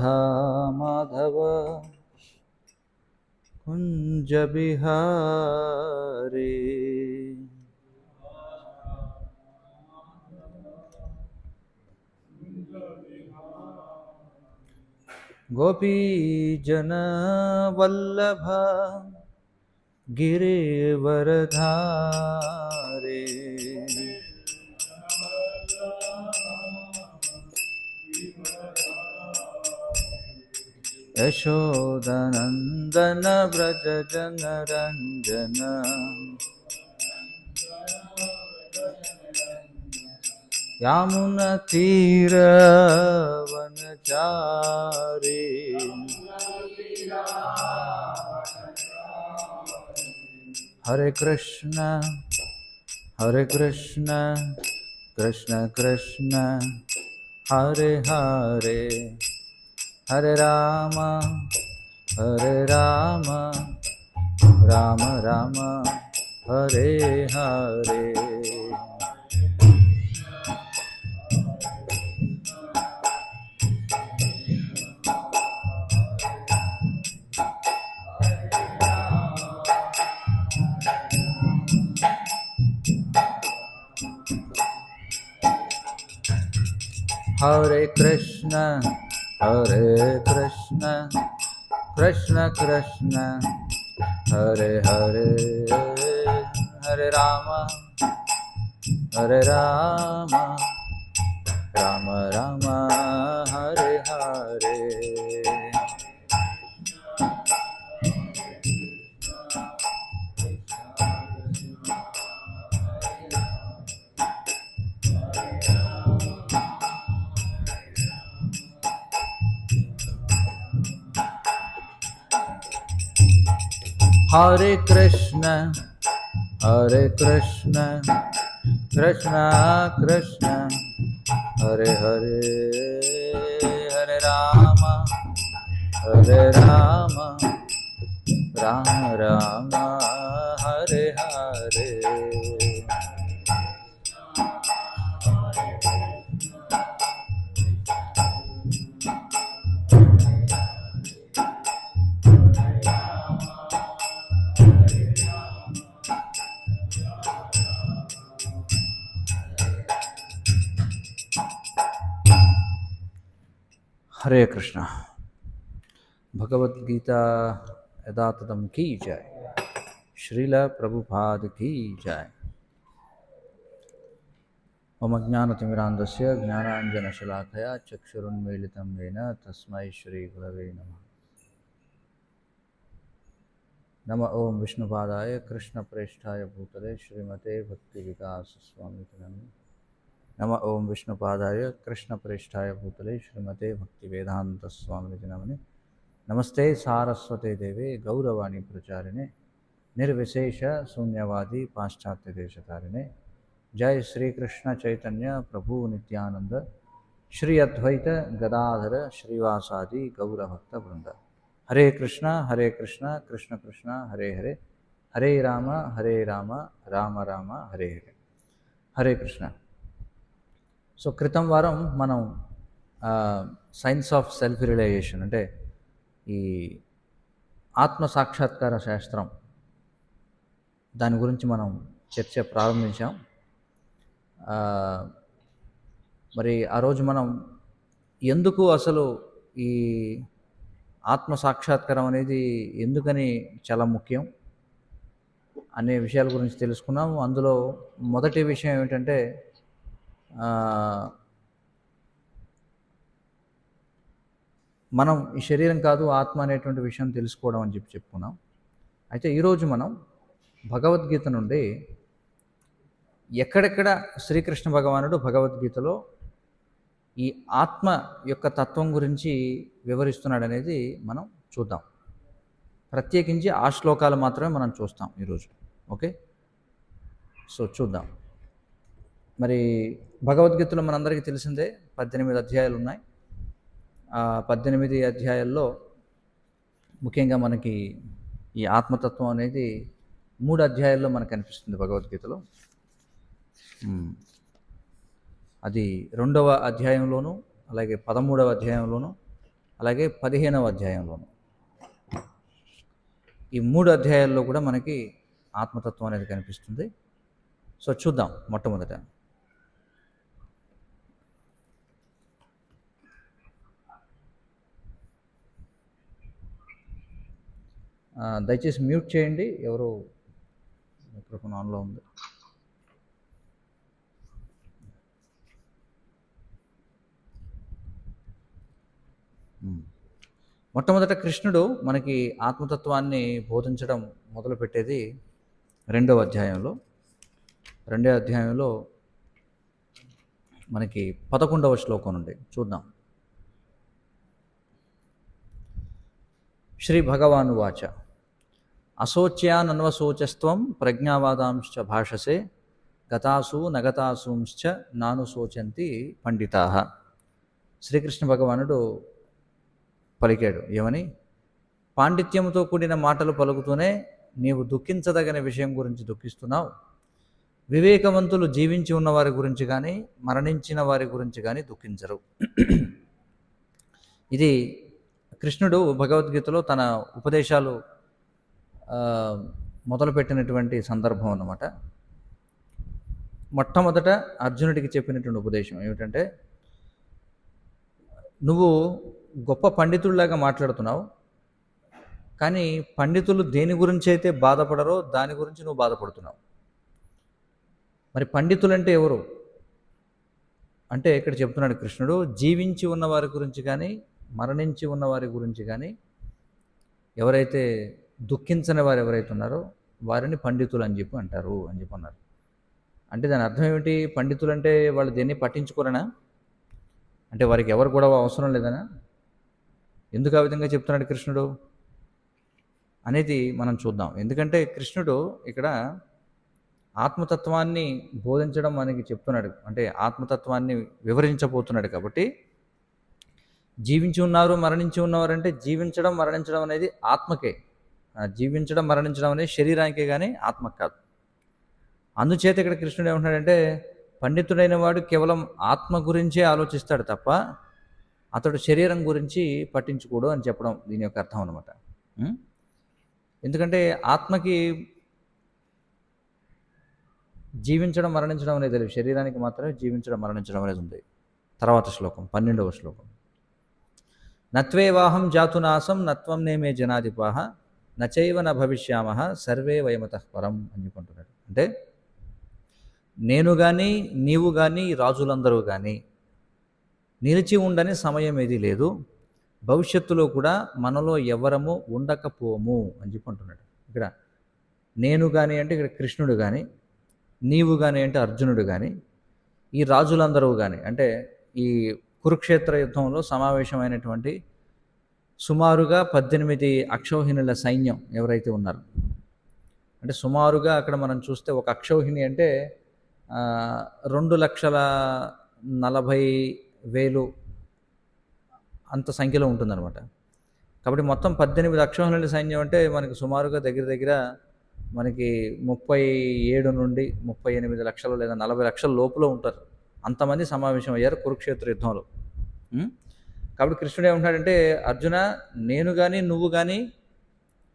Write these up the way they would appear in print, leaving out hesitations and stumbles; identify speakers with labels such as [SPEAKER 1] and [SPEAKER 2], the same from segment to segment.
[SPEAKER 1] माधव कुंज बिहारी गोपी जन वल्लभ गिरिवरधारी यशोदनंदन व्रज जनरंजन यामुनतीरवनचारी हरे कृष्ण कृष्ण कृष्ण हरे हरे हरे राम राम राम हरे हरे। हरे कृष्ण कृष्ण कृष्ण हरे हरे हरे राम राम राम हरे हरे। हरे कृष्ण कृष्ण कृष्ण हरे हरे हरे राम राम राम हरे हरे। हरे कृष्ण। भगवद गीता यथातथम की जय। श्रील प्रभुपाद की जय। मम ज्ञानतिमिरान्धस्य ज्ञानाञ्जनशलाकया चक्षुरुन्मीलितं येन तस्मै श्रीगुरवे नमः। नमः ओं विष्णुपादाय कृष्णप्रेष्ठाय भूतले श्रीमते भक्तिविकासस्वामिते नमः। नमः ओं विष्णुपादाय कृष्णप्रेष्ठाय भूतले श्रीमते भक्तिवेदान्तस्वामिते नमः। नमस्ते सारस्वते देवे गौरवाणी प्रचारिणे निर्विशेष शून्यवादी पाश्चात्य देशतारिणे। जय श्री कृष्ण चैतन्य प्रभु नित्यानंद श्री अद्वैत गदाधर श्रीवासादि गौरभक्त वृंद। हरे कृष्ण कृष्ण कृष्ण हरे हरे हरे राम राम राम हरे हरे। हरे कृष्ण। సో క్రితం వారం మనం సైన్స్ ఆఫ్ సెల్ఫ్ రియలైజేషన్ అంటే ఈ ఆత్మ సాక్షాత్కార శాస్త్రం దాని గురించి మనం చర్చ ప్రారంభించాం. మరి ఆ రోజు మనం ఎందుకు అసలు ఈ ఆత్మ సాక్షాత్కారం అనేది ఎందుకని చాలా ముఖ్యం అనే విషయాల గురించి తెలుసుకున్నాం. అందులో మొదటి విషయం ఏమిటంటే మనం ఈ శరీరం కాదు ఆత్మ అనేటువంటి విషయం తెలుసుకోవడం అని చెప్పుకున్నాం. అయితే ఈరోజు మనం భగవద్గీత నుండి ఎక్కడెక్కడ శ్రీకృష్ణ భగవానుడు భగవద్గీతలో ఈ ఆత్మ యొక్క తత్వం గురించి వివరిస్తున్నాడనేది మనం చూద్దాం. ప్రత్యేకించి ఆ శ్లోకాలు మాత్రమే మనం చూస్తాం ఈరోజు. ఓకే, సో చూద్దాం. మరి భగవద్గీతలో మనందరికీ తెలిసిందే 18 అధ్యాయాలు ఉన్నాయి. ఆ 18 అధ్యాయాల్లో ముఖ్యంగా మనకి ఈ ఆత్మతత్వం అనేది 3 అధ్యాయాల్లో మనకు కనిపిస్తుంది భగవద్గీతలో. అది 2వ అధ్యాయంలోను అలాగే 13వ అధ్యాయంలోను అలాగే 15వ అధ్యాయంలోను. ఈ 3 అధ్యాయాల్లో కూడా మనకి ఆత్మతత్వం అనేది కనిపిస్తుంది. సో చూద్దాం. మొట్టమొదట దయచేసి మ్యూట్ చేయండి. ఎవరో మైక్రోఫోన్ ఆన్లో ఉంది. మొట్టమొదట కృష్ణుడు మనకి ఆత్మతత్వాన్ని బోధించడం మొదలుపెట్టేది 2వ అధ్యాయంలో. 2వ అధ్యాయంలో మనకి 11వ శ్లోకం నుండి చూద్దాం. శ్రీ భగవాను వాచ అశోచ్యానన్వశోచస్త్వం ప్రజ్ఞావాదాంశ్చ భాషసే గతాసు నగతాసూంశ్చ నాను శోచంతి పండితాః. శ్రీకృష్ణ భగవానుడు పలికాడు ఏమని? పాండిత్యంతో కూడిన మాటలు పలుకుతూనే నీవు దుఃఖించదగిన విషయం గురించి దుఃఖిస్తున్నావు. వివేకవంతులు జీవించి ఉన్న వారి గురించి కానీ మరణించిన వారి గురించి కానీ దుఃఖించరు. ఇది కృష్ణుడు భగవద్గీతలో తన ఉపదేశాలు మొదలుపెట్టినటువంటి సందర్భం అన్నమాట. మొట్టమొదట అర్జునుడికి చెప్పినటువంటి ఉపదేశం ఏమిటంటే, నువ్వు గొప్ప పండితుల్లాగా మాట్లాడుతున్నావు, కానీ పండితులు దేని గురించి అయితే బాధపడరో దాని గురించి నువ్వు బాధపడుతున్నావు. మరి పండితులంటే ఎవరు అంటే ఇక్కడ చెప్తున్నాడు కృష్ణుడు, జీవించి ఉన్న వారి గురించి కానీ మరణించి ఉన్న వారి గురించి కానీ ఎవరైతే దుఃఖించని వారు ఎవరైతే ఉన్నారో వారిని పండితులు అని చెప్పి అంటారు అని చెప్పి అన్నారు. అంటే దాని అర్థం ఏమిటి? పండితులు అంటే వాళ్ళు దేన్ని పట్టించుకోరనా? అంటే వారికి ఎవరు కూడా అవసరం లేదనా? ఎందుకు ఆ విధంగా చెప్తున్నాడు కృష్ణుడు అనేది మనం చూద్దాం. ఎందుకంటే కృష్ణుడు ఇక్కడ ఆత్మతత్వాన్ని బోధించడం మనకి చెప్తున్నాడు, అంటే ఆత్మతత్వాన్ని వివరించబోతున్నాడు. కాబట్టి జీవించి ఉన్నారు మరణించి ఉన్నవారు అంటే జీవించడం మరణించడం అనేది ఆత్మకే. జీవించడం మరణించడం అనేది శరీరానికే కానీ ఆత్మకు కాదు. అందుచేత ఇక్కడ కృష్ణుడు ఏమంటున్నాడంటే, పండితుడైన వాడు కేవలం ఆత్మ గురించే ఆలోచిస్తాడు తప్ప అతడు శరీరం గురించి పట్టించుకోడు అని చెప్పడం దీని యొక్క అర్థం అనమాట. ఎందుకంటే ఆత్మకి జీవించడం మరణించడం అనేది తెలియదు, శరీరానికి మాత్రమే జీవించడం మరణించడం అనేది ఉంది. తర్వాత శ్లోకం 12వ శ్లోకం. నత్వేవాహం జాతునాసం నత్వం నేమే జనాధిపాహ నచైవ న భవిష్యామః సర్వే వయమతః పరం అని చెప్పుకుంటున్నాడు. అంటే నేను కానీ నీవు కానీ రాజులందరూ కానీ నిలిచి ఉండని సమయం ఏది లేదు, భవిష్యత్తులో కూడా మనలో ఎవరము ఉండకపోము అని చెప్పుకుంటున్నాడు. ఇక్కడ నేను కానీ అంటే ఇక్కడ కృష్ణుడు కానీ, నీవు కానీ అంటే అర్జునుడు కానీ, ఈ రాజులందరూ కానీ అంటే ఈ కురుక్షేత్ర యుద్ధంలో సమావేశమైనటువంటి సుమారుగా 18 అక్షౌహిణుల సైన్యం ఎవరైతే ఉన్నారో, అంటే సుమారుగా అక్కడ మనం చూస్తే ఒక అక్షౌహిణి అంటే 2,40,000 అంత సంఖ్యలో ఉంటుందన్నమాట. కాబట్టి మొత్తం 18 అక్షౌహిణుల సైన్యం అంటే మనకి సుమారుగా దగ్గర దగ్గర మనకి 37 నుండి 38 లక్షలు లేదా 40 లక్షల లోపల ఉంటారు. అంతమంది సమావేశం అయ్యారు కురుక్షేత్ర యుద్ధంలో. కాబట్టి కృష్ణుడు ఏమంటాడంటే, అర్జున నేను కానీ నువ్వు కానీ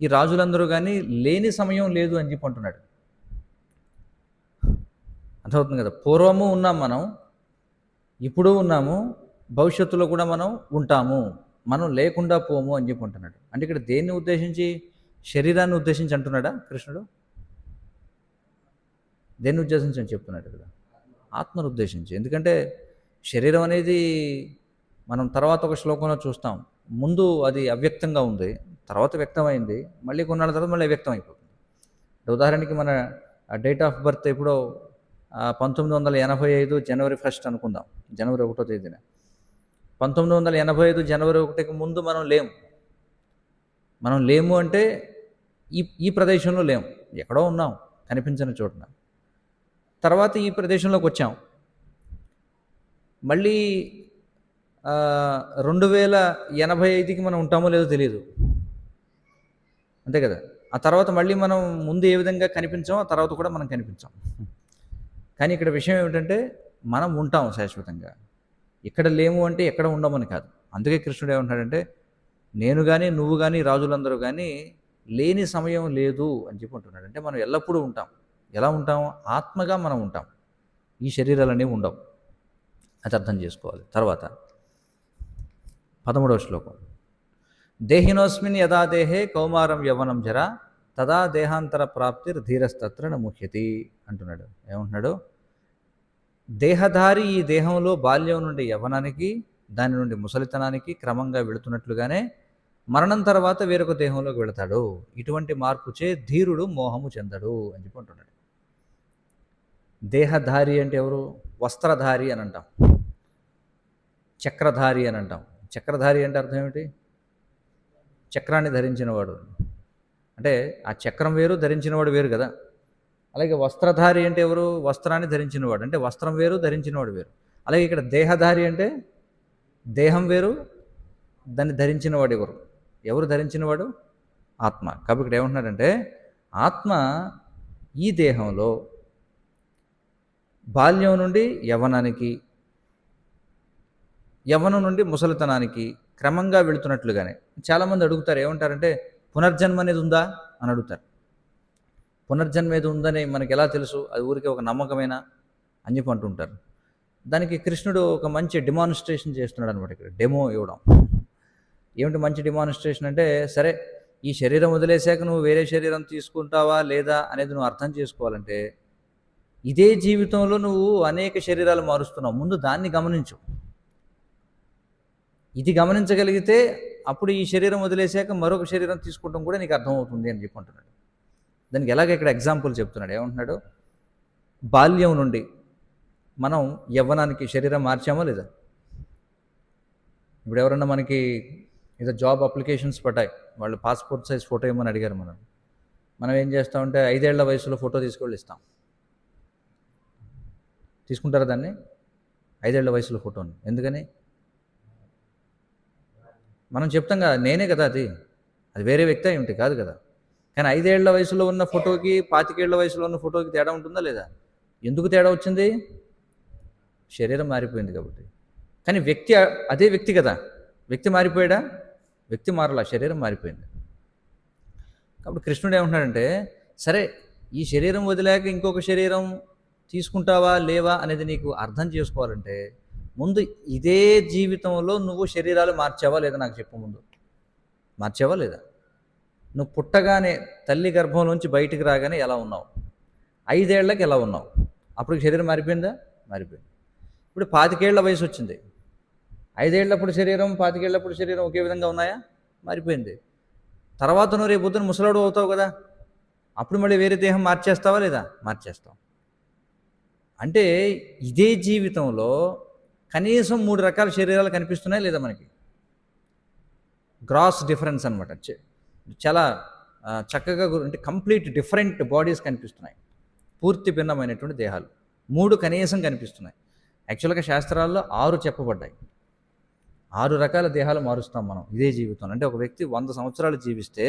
[SPEAKER 1] ఈ రాజులందరూ కానీ లేని సమయం లేదు అని చెప్పి అంటున్నాడు. అర్థమవుతుంది కదా? పూర్వము ఉన్నాం మనం, ఇప్పుడు ఉన్నాము, భవిష్యత్తులో కూడా మనం ఉంటాము, మనం లేకుండా పోము అని చెప్పి అంటున్నాడు. అంటే ఇక్కడ దేన్ని ఉద్దేశించి? శరీరాన్ని ఉద్దేశించి అంటున్నాడా కృష్ణుడు? దేన్ని ఉద్దేశించి అని చెప్తున్నాడు ఇక్కడ? ఆత్మను ఉద్దేశించి. ఎందుకంటే శరీరం అనేది మనం తర్వాత ఒక శ్లోకంలో చూస్తాం, ముందు అది అవ్యక్తంగా ఉంది, తర్వాత వ్యక్తమైంది, మళ్ళీ కొన్నాళ్ళ తర్వాత మళ్ళీ వ్యక్తం అయిపోతుంది. ఉదాహరణకి మన డేట్ ఆఫ్ బర్త్ ఎప్పుడో 1985 జనవరి 1 అనుకుందాం, జనవరి 1వ తేదీన. 1985 జనవరి 1కి ముందు మనం లేము అంటే ఈ ప్రదేశంలో లేము, ఎక్కడో ఉన్నాం కనిపించని చోటున. తర్వాత ఈ ప్రదేశంలోకి వచ్చాం, మళ్ళీ 2085కి మనం ఉంటామో లేదో తెలియదు, అంతే కదా? ఆ తర్వాత మళ్ళీ మనం ముందు ఏ విధంగా కనిపించాం, ఆ తర్వాత కూడా మనం కనిపించాం. కానీ ఇక్కడ విషయం ఏమిటంటే మనం ఉంటాం శాశ్వతంగా, ఇక్కడ లేము అంటే ఎక్కడ ఉండమని కాదు. అందుకే కృష్ణుడు ఏమంటాడంటే, నేను కానీ నువ్వు కానీ రాజులందరూ కానీ లేని సమయం లేదు అని చెప్పి అంటున్నాడు. అంటే మనం ఎల్లప్పుడూ ఉంటాం. ఎలా ఉంటాం? ఆత్మగా మనం ఉంటాం. ఈ శరీరాలనేవి ఉండవు. అది అర్థం చేసుకోవాలి. తర్వాత 13వ శ్లోకం. దేహినోస్మిన్ యదా దేహే కౌమారం యవ్వనం జరా తదా దేహాంతర ప్రాప్తిర్ ధీరస్తత్ర న ముహ్యతి అంటున్నాడు. ఏమంటున్నాడు? దేహధారి ఈ దేహంలో బాల్యం నుండి యవ్వనానికి, దాని నుండి ముసలితనానికి క్రమంగా వెళుతున్నట్లుగానే మరణం తర్వాత వేరొక దేహంలోకి వెళతాడు. ఇటువంటి మార్పుచే ధీరుడు మోహము చెందడు అని చెప్పి అంటున్నాడు. దేహధారి అంటే ఎవరు? వస్త్రధారి అని అంటాం, చక్రధారి అని అంటాం. చక్రధారి అంటే అర్థం ఏమిటి? చక్రాన్ని ధరించినవాడు. అంటే ఆ చక్రం వేరు, ధరించినవాడు వేరు కదా. అలాగే వస్త్రధారి అంటే ఎవరు? వస్త్రాన్ని ధరించినవాడు. అంటే వస్త్రం వేరు, ధరించినవాడు వేరు. అలాగే ఇక్కడ దేహధారి అంటే దేహం వేరు, దాన్ని ధరించినవాడు ఎవరు? ఎవరు ధరించినవాడు? ఆత్మ. కాబట్టి ఇక్కడ ఏమంటున్నాడంటే ఆత్మ ఈ దేహంలో బాల్యం నుండి యవ్వనానికి, యవ్వనం నుండి ముసలితనానికి క్రమంగా వెళుతున్నట్లుగానే. చాలామంది అడుగుతారు, ఏమంటారంటే పునర్జన్మ అనేది ఉందా అని అడుగుతారు. పునర్జన్మ ఏది ఉందని మనకి ఎలా తెలుసు? అది ఊరికే ఒక నమ్మకమేనా అని చెప్పి అంటుంటారు. దానికి కృష్ణుడు ఒక మంచి డెమాన్స్ట్రేషన్ చేస్తున్నాడు అనమాట. ఇక్కడ డెమో ఇవ్వడం. ఏమిటి మంచి డెమాన్స్ట్రేషన్ అంటే, సరే ఈ శరీరం వదిలేసాక నువ్వు వేరే శరీరం తీసుకుంటావా లేదా అనేది నువ్వు అర్థం చేసుకోవాలంటే, ఇదే జీవితంలో నువ్వు అనేక శరీరాలు మారుస్తున్నావు. ముందు దాన్ని గమనించు. ఇది గమనించగలిగితే అప్పుడు ఈ శరీరం వదిలేసాక మరొక శరీరం తీసుకుంటాం కూడా నీకు అర్థమవుతుంది అని చెప్పి అంటున్నాడు. దానికి ఎలాగ ఇక్కడ ఎగ్జాంపుల్ చెప్తున్నాడు. ఏమంటున్నాడు? బాల్యం నుండి మనం యవ్వనానికి శరీరం మార్చామా లేదా? ఇప్పుడు ఎవరన్నా మనకి ఏదో జాబ్ అప్లికేషన్స్ పడ్డాయి, వాళ్ళు పాస్పోర్ట్ సైజ్ ఫోటో ఇవ్వమని అడిగారు. మనం ఏం చేస్తామంటే 5 ఏళ్ల వయసులో ఫోటో తీసుకెళ్ళి ఇస్తాం. తీసుకుంటారా దాన్ని? 5 ఏళ్ల వయసులో ఫోటోని ఎందుకని? మనం చెప్తాం కదా, నేనే కదా అది వేరే వ్యక్తి ఏమిటి కాదు కదా. కానీ 5 ఏళ్ల వయసులో ఉన్న ఫోటోకి 25 ఏళ్ల వయసులో ఉన్న ఫోటోకి తేడా ఉంటుందా లేదా? ఎందుకు తేడా వచ్చింది? శరీరం మారిపోయింది కాబట్టి. కానీ వ్యక్తి అదే వ్యక్తి కదా. వ్యక్తి మారిపోయాడా? వ్యక్తి మారలా, శరీరం మారిపోయింది. కాబట్టి కృష్ణుడు ఏమంటున్నాడంటే, సరే ఈ శరీరం వదిలేక ఇంకొక శరీరం తీసుకుంటావా లేవా అనేది నీకు అర్థం చేసుకోవాలంటే ముందు ఇదే జీవితంలో నువ్వు శరీరాలు మార్చావా లేదా నాకు చెప్పు. ముందు మార్చావా లేదా? నువ్వు పుట్టగానే తల్లి గర్భంలోంచి బయటికి రాగానే ఎలా ఉన్నావు? 5 ఏళ్లకి ఎలా ఉన్నావు? అప్పుడు శరీరం మారిపోయిందా? మారిపోయింది. ఇప్పుడు 25 ఏళ్ల వయసు వచ్చింది. 5 ఏళ్లప్పుడు శరీరం 25 ఏళ్లప్పుడు శరీరం ఒకే విధంగా ఉన్నాయా? మారిపోయింది. తర్వాత నువ్వు రేపు పొద్దున ముసలాడు అవుతావు కదా, అప్పుడు మళ్ళీ వేరే దేహం మార్చేస్తావా లేదా? మార్చేస్తావు. అంటే ఇదే జీవితంలో కనీసం 3 రకాల శరీరాలు కనిపిస్తున్నాయి లేదా మనకి? గ్రాస్ డిఫరెన్స్ అనమాట. చాలా చక్కగా అంటే కంప్లీట్ డిఫరెంట్ బాడీస్ కనిపిస్తున్నాయి. పూర్తి భిన్నమైనటువంటి దేహాలు 3 కనీసం కనిపిస్తున్నాయి. యాక్చువల్గా శాస్త్రాల్లో 6 చెప్పబడ్డాయి. 6 రకాల దేహాలు మారుస్తాం మనం ఇదే జీవితంలో. అంటే ఒక వ్యక్తి 100 సంవత్సరాలు జీవిస్తే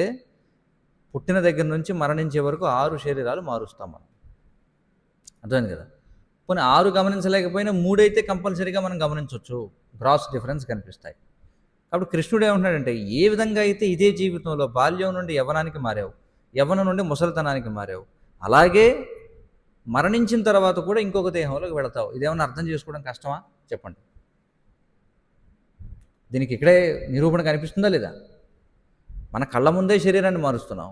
[SPEAKER 1] పుట్టిన దగ్గర నుంచి మరణించే వరకు 6 శరీరాలు మారుస్తాం మనం. అర్థమైంది కదా. పోనీ 6 గమనించలేకపోయినా 3 అయితే కంపల్సరీగా మనం గమనించవచ్చు. గ్రాస్ డిఫరెన్స్ కనిపిస్తాయి. కాబట్టి కృష్ణుడు ఏమంటున్నాడంటే, ఏ విధంగా అయితే ఇదే జీవితంలో బాల్యం నుండి యవ్వనానికి మారావు, యవ్వనం నుండి ముసలితనానికి మారావు, అలాగే మరణించిన తర్వాత కూడా ఇంకొక దేహంలోకి వెళతావు. ఇదేమన్నా అర్థం చేసుకోవడం కష్టమా చెప్పండి? దీనికి ఇక్కడే నిరూపణ కనిపిస్తుందా లేదా? మన కళ్ళ ముందే శరీరాన్ని మారుస్తున్నాం,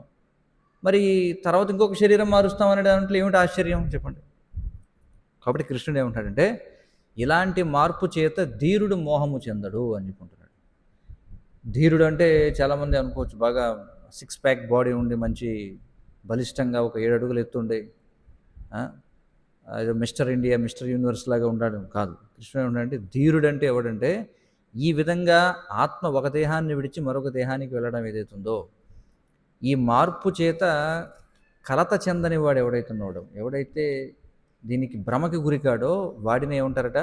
[SPEAKER 1] మరి తర్వాత ఇంకొక శరీరం మారుస్తాం అనే దాంట్లో ఏమిటి ఆశ్చర్యం చెప్పండి? కాబట్టి కృష్ణుడు ఏమంటాడంటే, ఇలాంటి మార్పు చేత ధీరుడు మోహము చెందడు అని చెప్పుకుంటున్నాడు. ధీరుడు అంటే చాలామంది అనుకోవచ్చు, బాగా 6 ప్యాక్ బాడీ ఉండి మంచి బలిష్టంగా ఒక 7 అడుగులు ఎత్తుండే మిస్టర్ ఇండియా మిస్టర్ యూనివర్స్ లాగా ఉన్నాడు కాదు. కృష్ణుడు ఏమంటాడంటే, ధీరుడు అంటే ఎవడంటే ఈ విధంగా ఆత్మ ఒక దేహాన్ని విడిచి మరొక దేహానికి వెళ్ళడం ఏదైతుందో, ఈ మార్పు చేత కలత చెందని వాడు ఎవడైతున్నాడో, ఎవడైతే దీనికి భ్రమకి గురికాడో వాడిని ఏమంటారట?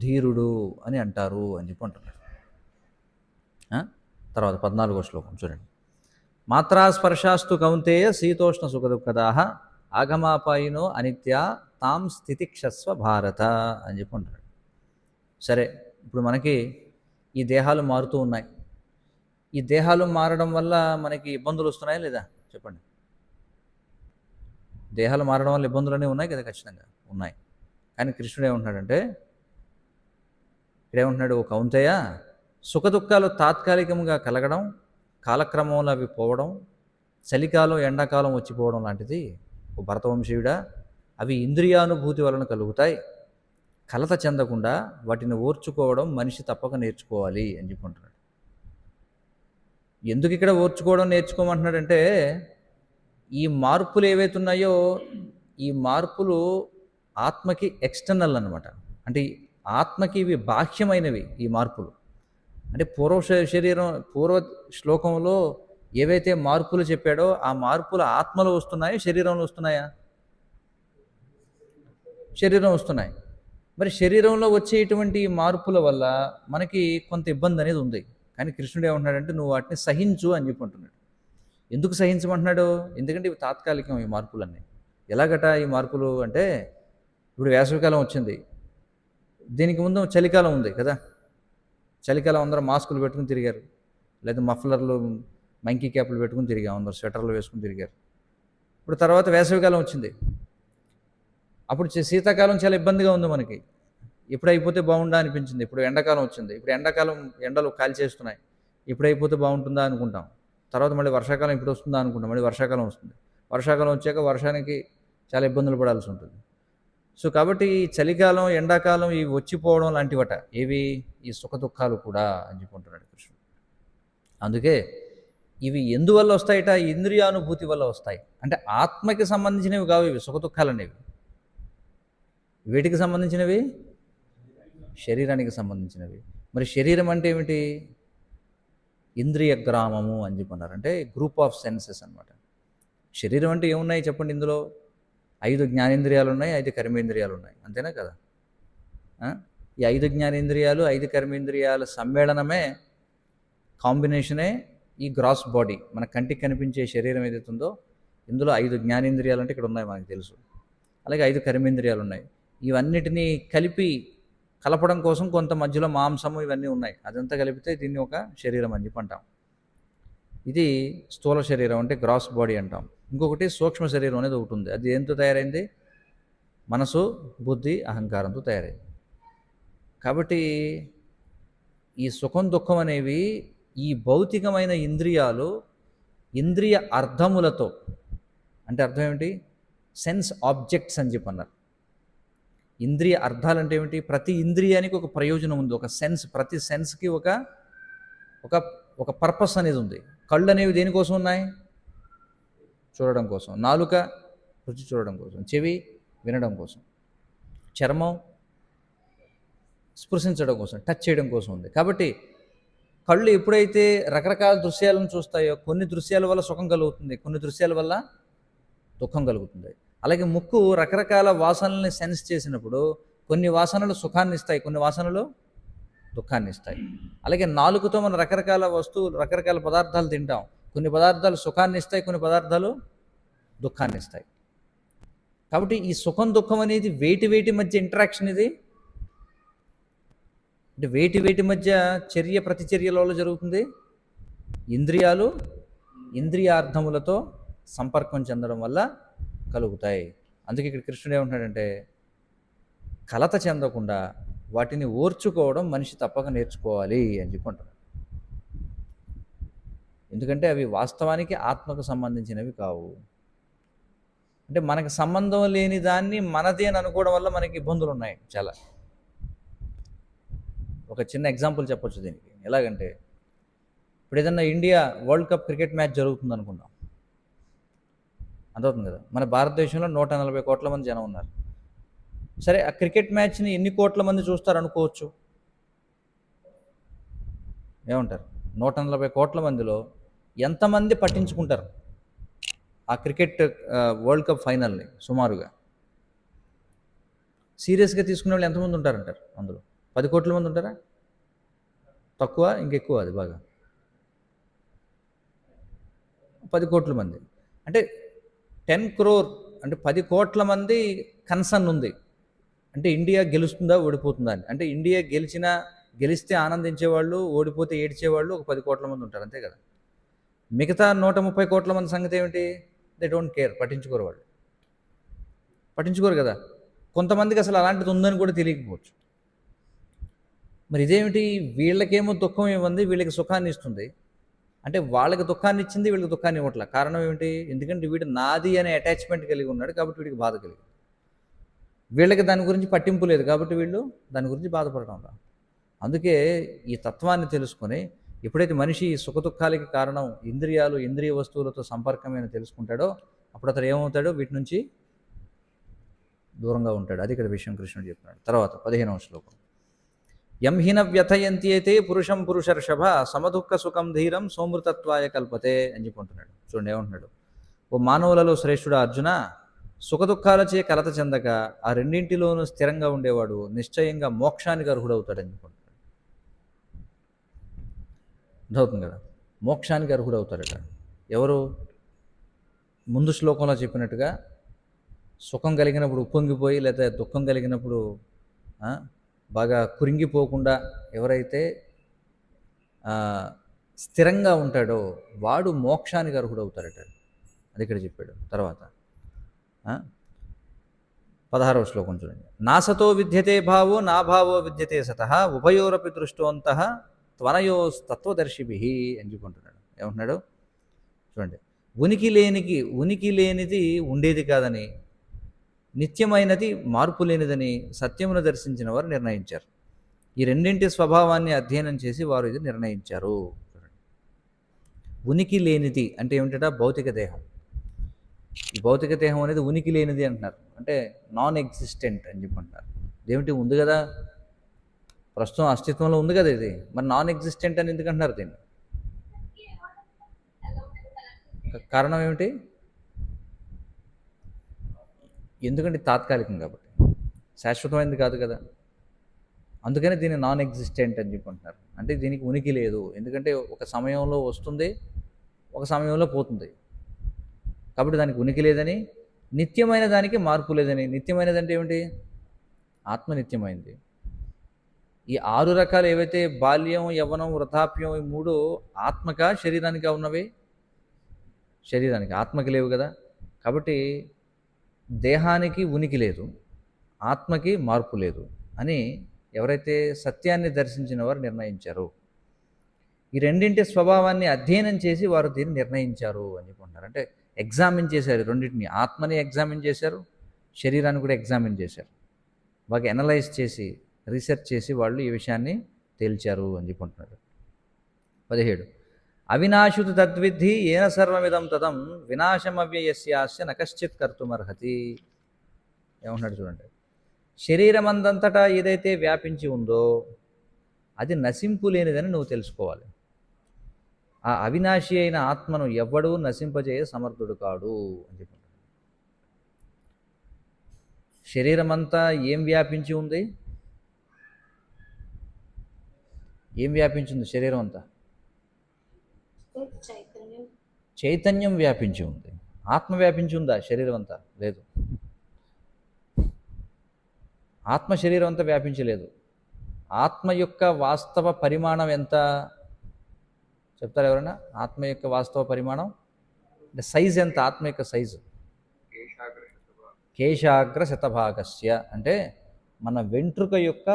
[SPEAKER 1] ధీరుడు అని అంటారు అని చెప్పి అంటున్నాడు. తర్వాత 14వ శ్లోకం చూడండి. మాత్రా స్పర్శాస్తు కౌంతేయ శీతోష్ణ సుఖదుఃఖదాహ ఆగమాపాయినో అనిత్య తాం స్థితిక్షస్వ భారత అని చెప్పి అంటున్నాడు. సరే, ఇప్పుడు మనకి ఈ దేహాలు మారుతూ ఉన్నాయి. ఈ దేహాలు మారడం వల్ల మనకి ఇబ్బందులు వస్తున్నాయా లేదా చెప్పండి? దేహాలు మారడం వల్ల ఇబ్బందులు అనేవి ఉన్నాయి కదా, ఖచ్చితంగా ఉన్నాయి. కానీ కృష్ణుడు ఏమంటున్నాడంటే, ఇక్కడేమంటున్నాడు, ఒక కౌంతేయ, సుఖదుఖాలు తాత్కాలికంగా కలగడం, కాలక్రమంలో అవి పోవడం, చలికాలం ఎండాకాలం వచ్చిపోవడం లాంటిది ఓ భరతవంశీయుడా, అవి ఇంద్రియానుభూతి వలన కలుగుతాయి. కలత చెందకుండా వాటిని ఓర్చుకోవడం మనిషి తప్పక నేర్చుకోవాలి అని చెప్పుకుంటున్నాడు. ఎందుకు ఇక్కడ ఓర్చుకోవడం నేర్చుకోమంటున్నాడంటే, ఈ మార్పులు ఏవైతున్నాయో ఈ మార్పులు ఆత్మకి ఎక్స్టర్నల్ అన్నమాట. అంటే ఆత్మకి ఇవి బాహ్యమైనవి ఈ మార్పులు. అంటే పూర్వ శ్లోకంలో ఏవైతే మార్పులు చెప్పాడో ఆ మార్పులు ఆత్మలో వస్తున్నాయో శరీరంలో వస్తున్నాయా? శరీరం వస్తున్నాయి. మరి శరీరంలో వచ్చేటువంటి మార్పుల వల్ల మనకి కొంత ఇబ్బంది అనేది ఉంది. కానీ కృష్ణుడు ఏమంటున్నాడంటే, నువ్వు వాటిని సహించు అని చెప్పుకుంటున్నాడు. ఎందుకు సహించమంటున్నాడు? ఎందుకంటే ఇవి తాత్కాలికం ఈ మార్పులన్నీ. ఎలాగట ఈ మార్పులు అంటే, ఇప్పుడు వేసవికాలం వచ్చింది, దీనికి ముందు చలికాలం ఉంది కదా. చలికాలం అందరూ మాస్కులు పెట్టుకుని తిరిగారు, లేదా మఫ్లర్లు మంకీ క్యాప్లు పెట్టుకుని తిరిగాం, అందరూ స్వెటర్లు వేసుకుని తిరిగారు. ఇప్పుడు తర్వాత వేసవికాలం వచ్చింది, అప్పుడు శీతాకాలం చాలా ఇబ్బందిగా ఉంది మనకి. ఎప్పుడు అయిపోతే బాగుండా అనిపించింది. ఇప్పుడు ఎండాకాలం వచ్చింది, ఇప్పుడు ఎండాకాలం ఎండలు కాల్చేస్తున్నాయి, ఇప్పుడు అయిపోతే బాగుంటుందా అనుకుంటాం. తర్వాత మళ్ళీ వర్షాకాలం ఇప్పుడు వస్తుందా అనుకుంటాం, మళ్ళీ వర్షాకాలం వస్తుంది. వర్షాకాలం వచ్చాక వర్షానికి చాలా ఇబ్బందులు పడాల్సి ఉంటుంది. సో కాబట్టి చలికాలం ఎండాకాలం ఇవి వచ్చిపోవడం లాంటివట. ఏవి? ఈ సుఖ దుఃఖాలు కూడా అని చెప్పుకుంటున్నాడు కృష్ణుడు. అందుకే ఇవి ఎందువల్ల వస్తాయట? ఇంద్రియానుభూతి వల్ల వస్తాయి. అంటే ఆత్మకి సంబంధించినవి కావు ఇవి సుఖ దుఃఖాలు అనేవి. వీటికి సంబంధించినవి శరీరానికి సంబంధించినవి. మరి శరీరం అంటే ఏమిటి? ఇంద్రియ గ్రామము అని చెప్పన్నారు. అంటే గ్రూప్ ఆఫ్ సెన్సెస్ అనమాట. శరీరం అంటే ఏమున్నాయి చెప్పండి? ఇందులో 5 జ్ఞానేంద్రియాలు ఉన్నాయి, 5 కర్మేంద్రియాలు ఉన్నాయి, అంతేనా కదా? ఈ 5 జ్ఞానేంద్రియాలు 5 కర్మేంద్రియాల సమ్మేళనమే, కాంబినేషనే ఈ గ్రాస్ బాడీ. మన కంటికి కనిపించే శరీరం ఏదైతే ఉందో ఇందులో 5 జ్ఞానేంద్రియాలు అంటే ఇక్కడ ఉన్నాయి మనకు తెలుసు. అలాగే 5 కర్మేంద్రియాలు ఉన్నాయి. ఇవన్నిటినీ కలపడం కోసం కొంత మధ్యలో మాంసము ఇవన్నీ ఉన్నాయి. అదంతా కలిపితే దీన్ని ఒక శరీరం అని చెప్పి అంటాం. ఇది స్థూల శరీరం అంటే గ్రాస్ బాడీ అంటాం. ఇంకొకటి సూక్ష్మ శరీరం అనేది ఒకటి ఉంది. అది ఏంతో తయారైంది? మనసు, బుద్ధి, అహంకారంతో తయారైంది. కాబట్టి ఈ సుఖం దుఃఖం అనేవి ఈ భౌతికమైన ఇంద్రియాలు ఇంద్రియ అర్థములతో, అంటే అర్థం ఏమిటి? సెన్స్ ఆబ్జెక్ట్స్ అని చెప్పి అన్నారు. ఇంద్రియ అర్థాలు అంటే ఏమిటి? ప్రతి ఇంద్రియానికి ఒక ప్రయోజనం ఉంది, ఒక సెన్స్. ప్రతి సెన్స్కి ఒక ఒక ఒక పర్పస్ అనేది ఉంది. కళ్ళు అనేవి దేనికోసం ఉన్నాయి? చూడడం కోసం. నాలుక రుచి చూడడం కోసం. చెవి వినడం కోసం. చర్మం స్పృశించడం కోసం, టచ్ చేయడం కోసం ఉంది. కాబట్టి కళ్ళు ఎప్పుడైతే రకరకాల దృశ్యాలను చూస్తాయో, కొన్ని దృశ్యాల వల్ల సుఖం కలుగుతుంది, కొన్ని దృశ్యాల వల్ల దుఃఖం కలుగుతుంది. అలాగే ముక్కు రకరకాల వాసనల్ని సెన్స్ చేసినప్పుడు కొన్ని వాసనలు సుఖాన్ని ఇస్తాయి, కొన్ని వాసనలు దుఃఖాన్ని ఇస్తాయి. అలాగే నాలుకతో మనం రకరకాల వస్తువులు, రకరకాల పదార్థాలు తింటాం. కొన్ని పదార్థాలు సుఖాన్ని ఇస్తాయి, కొన్ని పదార్థాలు దుఃఖాన్ని ఇస్తాయి. కాబట్టి ఈ సుఖం దుఃఖం అనేది వేటి మధ్య ఇంటరాక్షన్ ఇది. అంటే వేటి మధ్య చర్య ప్రతిచర్యలలో జరుగుతుంది. ఇంద్రియాలు ఇంద్రియార్థములతో సంపర్కం చెందడం వల్ల కలుగుతాయి. అందుకే ఇక్కడ కృష్ణుడు ఏమంటున్నాడంటే, కలత చెందకుండా వాటిని ఓర్చుకోవడం మనిషి తప్పక నేర్చుకోవాలి అని చెప్పుకుంటాడు. ఎందుకంటే అవి వాస్తవానికి ఆత్మకు సంబంధించినవి కావు. అంటే మనకు సంబంధం లేని దాన్ని మనదే అని అనుకోవడం వల్ల మనకి ఇబ్బందులు ఉన్నాయి చాలా. ఒక చిన్న ఎగ్జాంపుల్ చెప్పొచ్చు దీనికి. ఎలాగంటే, ఇప్పుడు ఏదన్నా India world cup cricket match జరుగుతుంది అనుకుందాం, అర్థవుతుంది కదా. మన భారతదేశంలో 140 కోట్ల మంది జనం ఉన్నారు. సరే, ఆ క్రికెట్ మ్యాచ్ని ఎన్ని కోట్ల మంది చూస్తారు అనుకోవచ్చు? ఏమంటారు? 140 కోట్ల మందిలో ఎంతమంది పట్టించుకుంటారు ఆ క్రికెట్ వరల్డ్ కప్ ఫైనల్ని? సుమారుగా సీరియస్గా తీసుకునే వాళ్ళు ఎంతమంది ఉంటారంటారు? అందులో 10 కోట్ల మంది ఉంటారా? తక్కువ, ఇంకెక్కువ? అది బాగా 10 కోట్ల మంది. అంటే 10 crore, అంటే 10 కోట్ల మంది కన్సర్న్ ఉంది. అంటే ఇండియా గెలుస్తుందా ఓడిపోతుందా అని. అంటే ఇండియా గెలిచినా గెలిస్తే ఆనందించేవాళ్ళు, ఓడిపోతే ఏడ్చేవాళ్ళు ఒక 10 కోట్ల మంది ఉంటారు, అంతే కదా. మిగతా 130 కోట్ల మంది సంగతి ఏమిటి? దే డోంట్ కేర్, పట్టించుకోరు వాళ్ళు, పట్టించుకోరు కదా. కొంతమందికి అసలు అలాంటిది ఉందని కూడా తెలియకపోవచ్చు. మరి ఇదేమిటి? వీళ్ళకేమో దుఃఖం ఏముంది, వీళ్ళకి సుఖాన్ని ఇస్తుంది. అంటే వాళ్ళకి దుఃఖాన్ని ఇచ్చింది, వీళ్ళకి దుఃఖాన్ని ఇవ్వట్ల. కారణం ఏమిటి? ఎందుకంటే వీడు నాది అనే అటాచ్మెంట్ కలిగి ఉన్నాడు కాబట్టి వీడికి బాధ కలిగింది. వీళ్ళకి దాని గురించి పట్టింపు లేదు కాబట్టి వీళ్ళు దాని గురించి బాధపడటం రా. అందుకే ఈ తత్వాన్ని తెలుసుకొని ఎప్పుడైతే మనిషి సుఖదుఖాలకి కారణం ఇంద్రియాలు, ఇంద్రియ వస్తువులతో సంపర్కమైన తెలుసుకుంటాడో అప్పుడు అతడు ఏమవుతాడో వీటి నుంచి దూరంగా ఉంటాడు. అది ఇక్కడ విషయం కృష్ణుడు చెప్తున్నాడు. తర్వాత 15వ శ్లోకం. యంహిన వ్యథయంత్యేతే పురుషం పురుషర్షభ సమదుఃఖ సుఖం ధీరం సోమృతత్వాయ కల్పతే అని చెప్పుకుంటున్నాడు. చూడండి ఏమంటున్నాడు. ఓ మానవులలో శ్రేష్ఠుడు అర్జున, సుఖదుఖాలచే కలత చెందక ఆ రెండింటిలోనూ స్థిరంగా ఉండేవాడు నిశ్చయంగా మోక్షానికి అర్హుడవుతాడని చెప్పుకుంటున్నాడు. అర్థవుతుంది కదా, మోక్షానికి అర్హుడవుతాడట. ఎవరు? ముందు శ్లోకంలో చెప్పినట్టుగా సుఖం కలిగినప్పుడు ఉప్పొంగిపోయి లేదా దుఃఖం కలిగినప్పుడు బాగా కురింగిపోకుండా ఎవరైతే స్థిరంగా ఉంటాడో వాడు మోక్షానికి అర్హుడవుతాడట. అది ఇక్కడ చెప్పాడు. తర్వాత 16వ శ్లోకం చూడండి. నాసతో విద్యతే భావో నా భావో విద్యతే సతః ఉభయోరపి దృష్టోంతః త్వనయోస్తత్వదర్శిభి అని చెప్పుకుంటున్నాడు. ఏమంటున్నాడు చూడండి. ఉనికి లేనిది ఉండేది కాదని, నిత్యమైనది మార్పు లేనిదని సత్యమును దర్శించిన వారు నిర్ణయించారు. ఈ రెండింటి స్వభావాన్ని అధ్యయనం చేసి వారు ఇది నిర్ణయించారు. ఉనికి లేనిది అంటే ఏమిటంటే భౌతిక దేహం. ఈ భౌతిక దేహం అనేది ఉనికి లేనిది అంటున్నారు, అంటే నాన్ ఎగ్జిస్టెంట్ అని చెప్పంటున్నారు. ఇదేమిటి? ఉంది కదా, ప్రస్తుతం అస్తిత్వంలో ఉంది కదా ఇది, మరి నాన్ ఎగ్జిస్టెంట్ అని ఎందుకంటున్నారు దీన్ని? కారణం ఏమిటి? ఎందుకంటే తాత్కాలికం కాబట్టి, శాశ్వతమైనది కాదు కదా. అందుకని దీన్ని నాన్ ఎగ్జిస్టెంట్ అని చెప్పుకుంటున్నారు. అంటే దీనికి ఉనికి లేదు, ఎందుకంటే ఒక సమయంలో వస్తుంది, ఒక సమయంలో పోతుంది, కాబట్టి దానికి ఉనికి లేదని. నిత్యమైన దానికి మార్పు లేదని. నిత్యమైనది అంటే ఏమిటి? ఆత్మ నిత్యమైంది. ఈ 6 రకాలు ఏవైతే బాల్యం, యవ్వనం, వృద్ధాప్యం, ఈ 3 ఆత్మక శరీరానికి ఉన్నవి? శరీరానికి, ఆత్మకి లేవు కదా. కాబట్టి దేహానికి ఉనికి లేదు, ఆత్మకి మార్పు లేదు అని ఎవరైతే సత్యాన్ని దర్శించిన వారు నిర్ణయించారు. ఈ రెండింటి స్వభావాన్ని అధ్యయనం చేసి వారు దీన్ని నిర్ణయించారు అని చెప్పుకుంటారు. అంటే ఎగ్జామిన్ చేశారు, రెండింటిని, ఆత్మని ఎగ్జామిన్ చేశారు, శరీరాన్ని కూడా ఎగ్జామిన్ చేశారు. బాగా అనలైజ్ చేసి రీసెర్చ్ చేసి వాళ్ళు ఈ విషయాన్ని తేల్చారు అని చెప్పుకుంటున్నారు. 17. అవినాశుతు తద్విద్ధి ఏన సర్వమిదం తదం వినాశమవ్యయస్యాస్య నకశ్చిత్ కర్తుమర్హతి. ఏమంటున్నాడు చూడండి. శరీరమందంతటా ఏదైతే వ్యాపించి ఉందో అది నశింపు లేనిదని నువ్వు తెలుసుకోవాలి. ఆ అవినాశి అయిన ఆత్మను ఎవ్వడూ నశింపజేయ సమర్థుడు కాడు అని చెప్పి. శరీరమంతా ఏం వ్యాపించి ఉంది? ఏం వ్యాపించింది శరీరం అంతా? చైతన్యం వ్యాపించి ఉంది. ఆత్మ వ్యాపించి ఉందా శరీరం అంతా? లేదు. ఆత్మ శరీరం అంతా వ్యాపించలేదు. ఆత్మ యొక్క వాస్తవ పరిమాణం ఎంత చెప్తారు ఎవరైనా? ఆత్మ యొక్క వాస్తవ పరిమాణం అంటే సైజ్ ఎంత? ఆత్మ యొక్క సైజు కేశాగ్ర శతభాగస్య, అంటే మన వెంట్రుక యొక్క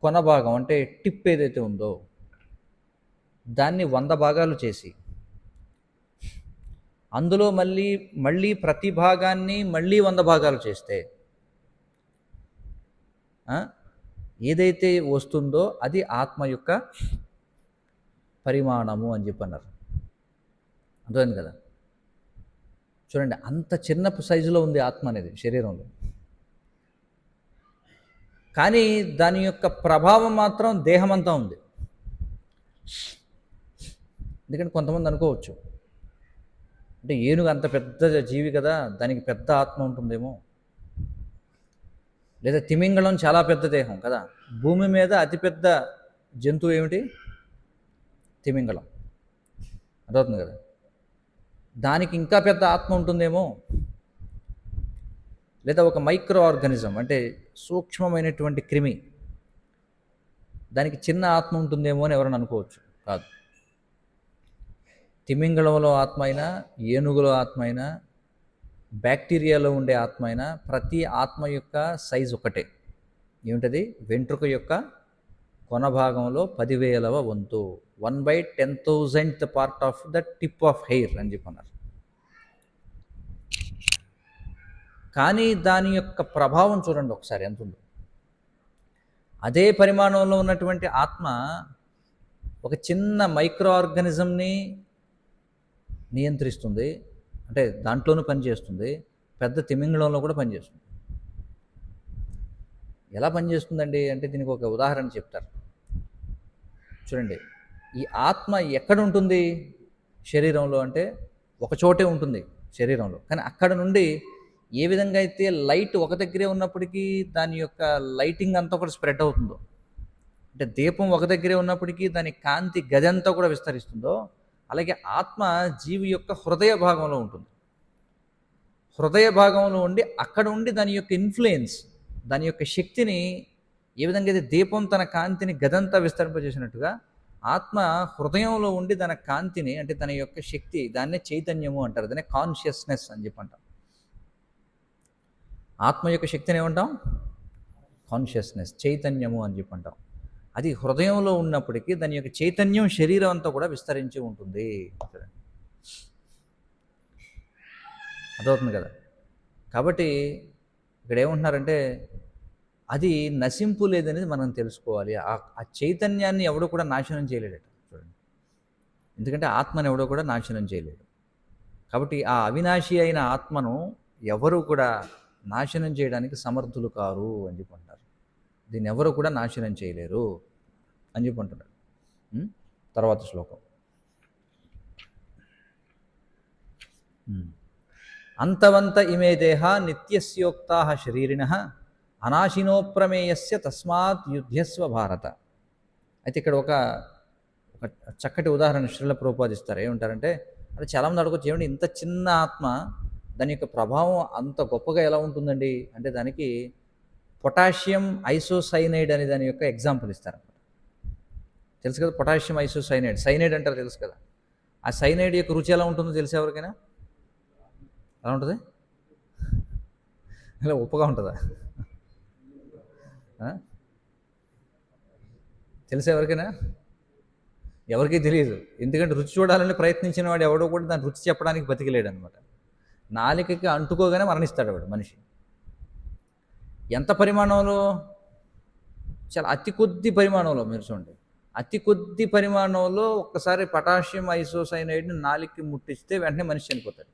[SPEAKER 1] కొన భాగం, అంటే టిప్ ఏదైతే ఉందో దాన్ని 100 భాగాలు చేసి అందులో మళ్ళీ ప్రతి భాగాన్ని మళ్ళీ 100 భాగాలు చేస్తే ఏదైతే వస్తుందో అది ఆత్మ యొక్క పరిమాణము అని చెప్పన్నారు. అర్థమైంది కదా. చూడండి, అంత చిన్న సైజులో ఉంది ఆత్మ అనేది శరీరంలో, కానీ దాని యొక్క ప్రభావం మాత్రం దేహమంతా ఉంది. ఎందుకంటే కొంతమంది అనుకోవచ్చు, అంటే ఏనుగు అంత పెద్ద జీవి కదా, దానికి పెద్ద ఆత్మ ఉంటుందేమో, లేదా తిమింగళం చాలా పెద్ద దేహం కదా. భూమి మీద అతిపెద్ద జంతువు ఏమిటి? తిమింగళం. అర్థవుతుంది కదా. దానికి ఇంకా పెద్ద ఆత్మ ఉంటుందేమో, లేదా ఒక మైక్రో ఆర్గానిజం అంటే సూక్ష్మమైనటువంటి క్రిమి దానికి చిన్న ఆత్మ ఉంటుందేమో అని ఎవరైనా అనుకోవచ్చు. కాదు. తిమింగళంలో ఆత్మ అయినా, ఏనుగులో ఆత్మ అయినా, బ్యాక్టీరియాలో ఉండే ఆత్మ అయినా, ప్రతి ఆత్మ యొక్క సైజు ఒకటే. ఏమిటది? వెంట్రుక యొక్క కొన భాగంలో 10,000వ వంతు, 1/10,000th part of the tip of hair అని చెప్పన్నారు. కానీ దాని యొక్క ప్రభావం చూడండి ఒకసారి ఎంత ఉందో. అదే పరిమాణంలో ఉన్నటువంటి ఆత్మ ఒక చిన్న మైక్రో ఆర్గానిజంని నియంత్రిస్తుంది, అంటే దాంట్లోనూ పనిచేస్తుంది, పెద్ద తిమింగళంలో కూడా పనిచేస్తుంది. ఎలా పనిచేస్తుందండి అంటే దీనికి ఒక ఉదాహరణ చెప్తారు చూడండి. ఈ ఆత్మ ఎక్కడ ఉంటుంది శరీరంలో అంటే ఒక చోటే ఉంటుంది శరీరంలో, కానీ అక్కడ నుండి ఏ విధంగా అయితే లైట్ ఒక దగ్గరే ఉన్నప్పటికీ దాని యొక్క లైటింగ్ అంతా కూడా స్ప్రెడ్ అవుతుందో, అంటే దీపం ఒక దగ్గరే ఉన్నప్పటికీ దాని కాంతి గది అంతా కూడా విస్తరిస్తుందో, అలాగే ఆత్మ జీవి యొక్క హృదయ భాగంలో ఉంటుంది. హృదయ భాగంలో ఉండి అక్కడ ఉండి దాని యొక్క ఇన్ఫ్లుయెన్స్, దాని యొక్క శక్తిని ఏ విధంగా అయితే దీపం తన కాంతిని గదంతా విస్తరింపజేసినట్టుగా ఆత్మ హృదయంలో ఉండి తన కాంతిని, అంటే తన యొక్క శక్తి, దాన్నే చైతన్యము అంటారు, దాన్నే కాన్షియస్నెస్ అని చెప్పి అంటాం. ఆత్మ యొక్క శక్తిని ఏమంటాం? కాన్షియస్నెస్, చైతన్యము అని చెప్పి అంటాం. అది హృదయంలో ఉన్నప్పటికీ దాని యొక్క చైతన్యం శరీరం అంతా కూడా విస్తరించి ఉంటుంది. అదవుతుంది కదా. కాబట్టి ఇక్కడ ఏమంటున్నారంటే అది నశింపు లేదనేది మనం తెలుసుకోవాలి. ఆ చైతన్యాన్ని ఎవడో కూడా నాశనం చేయలేడట చూడండి. ఎందుకంటే ఆత్మను ఎవడో కూడా నాశనం చేయలేడు. కాబట్టి ఆ అవినాశి అయిన ఆత్మను ఎవరు కూడా నాశనం చేయడానికి సమర్థులు కారు అని చెప్పి అంటారు. దీన్ని ఎవరు కూడా నాశనం చేయలేరు అని చెప్పి అంటున్నాడు. తర్వాత శ్లోకం. అంతవంత ఇమే దేహ నిత్యస్యోక్తా శరీరిణ అనాశినోప్రమేయస్య తస్మాత్ యుధ్యస్వ భారత. అయితే ఇక్కడ ఒక చక్కటి ఉదాహరణ శ్రీల ప్రభుపాద ఇస్తారు. ఏమంటారంటే, అది చాలామంది అడగొచ్చు, ఏమంటే ఇంత చిన్న ఆత్మ దాని యొక్క ప్రభావం అంత గొప్పగా ఎలా ఉంటుందండి అంటే, దానికి పొటాషియం ఐసోసైనైడ్ అనే దాని యొక్క ఎగ్జాంపుల్ ఇస్తారు. తెలుసు కదా పొటాషియం ఐసోసైనైడ్, సైనైడ్ అంటారు తెలుసు కదా. ఆ సైనైడ్ యొక్క రుచి ఎలా ఉంటుందో తెలుసు ఎవరికైనా? ఎలా ఉంటుంది? ఇలా ఉప్పుగా ఉంటుందా? తెలుసా ఎవరికైనా? ఎవరికీ తెలియదు. ఎందుకంటే రుచి చూడాలని ప్రయత్నించిన వాడు ఎవడో కూడా దాని రుచి చెప్పడానికి బతికిలేడు అనమాట. నాలికకి అంటుకోగానే మరణిస్తాడు వాడు మనిషి. ఎంత పరిమాణంలో? చాలా అతి కొద్ది పరిమాణంలో. మీరు చూడండి, అతి కొద్ది పరిమాణంలో ఒక్కసారి పొటాషియం ఐసోసైనైడ్ని నాలికి ముట్టిస్తే వెంటనే మనిషి చనిపోతాడు.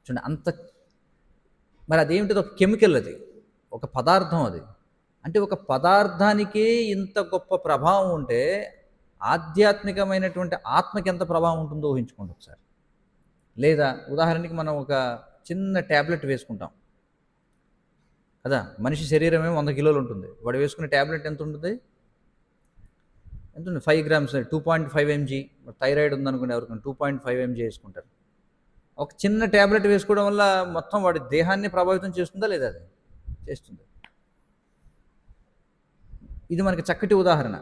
[SPEAKER 1] చూడండి అంత. మరి అదేమిటిది? ఒక కెమికల్, అది ఒక పదార్థం. అది అంటే ఒక పదార్థానికే ఇంత గొప్ప ప్రభావం ఉంటే ఆధ్యాత్మికమైనటువంటి ఆత్మకి ఎంత ప్రభావం ఉంటుందో ఊహించుకోండి ఒకసారి. లేదా ఉదాహరణకి మనం ఒక చిన్న ట్యాబ్లెట్ వేసుకుంటాం కదా. మనిషి శరీరమే 100 కిలోలు ఉంటుంది. వాడు వేసుకునే ట్యాబ్లెట్ ఎంత ఉంటుంది? ఎంత ఉంది? 5 grams, 2.5 mg. థైరాయిడ్ ఉందనుకోండి ఎవరికైనా 2.5 mg వేసుకుంటారు. ఒక చిన్న ట్యాబ్లెట్ వేసుకోవడం వల్ల మొత్తం వాడి దేహాన్ని ప్రభావితం చేస్తుందా లేదా? అది చేస్తుంది. ఇది మనకి చక్కటి ఉదాహరణ.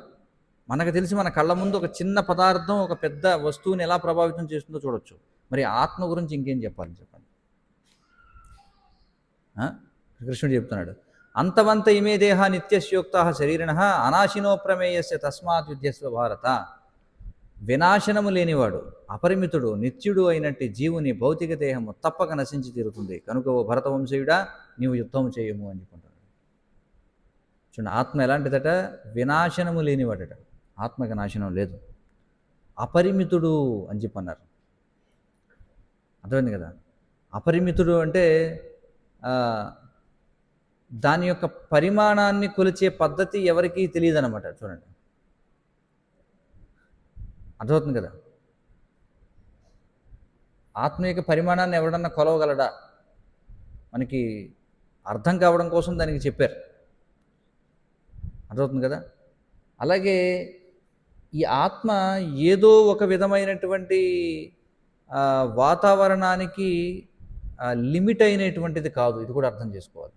[SPEAKER 1] మనకు తెలిసి మన కళ్ళ ముందు ఒక చిన్న పదార్థం ఒక పెద్ద వస్తువుని ఎలా ప్రభావితం చేస్తుందో చూడొచ్చు. మరి ఆత్మ గురించి ఇంకేం చెప్పాలి చెప్పండి. కృష్ణుడు చెప్తున్నాడు, అంతవంత ఇమే దేహ నిత్యస్యోక్తా శరీరిణ అనాశినో ప్రమేయస్య తస్మాత్ యుధ్యస్వ భారత. వినాశనము లేనివాడు, అపరిమితుడు, నిత్యుడు అయినట్టు జీవుని భౌతిక దేహము తప్పక నశించి తీరుతుంది. కనుక ఓ భరతవంశీయుడా, నీవు యుద్ధం చేయము అని చెప్పుకుంటాడు. చూడండి, ఆత్మ ఎలాంటిదట? వినాశనము లేనివాడట. ఆత్మకి నాశనం లేదు. అపరిమితుడు అని చెప్పన్నారు. అర్థమైంది కదా. అపరిమితుడు అంటే దాని యొక్క పరిమాణాన్ని కొలిచే పద్ధతి ఎవరికీ తెలియదు అనమాట. చూడండి, అర్థమవుతుంది కదా. ఆత్మ యొక్క పరిమాణాన్ని ఎవడన్నా కొలవగలడా? మనకి అర్థం కావడం కోసం దానికి చెప్పారు. అర్థమవుతుంది కదా. అలాగే ఈ ఆత్మ ఏదో ఒక విధమైనటువంటి వాతావరణానికి లిమిట్ అయినటువంటిది కాదు. ఇది కూడా అర్థం చేసుకోవాలి.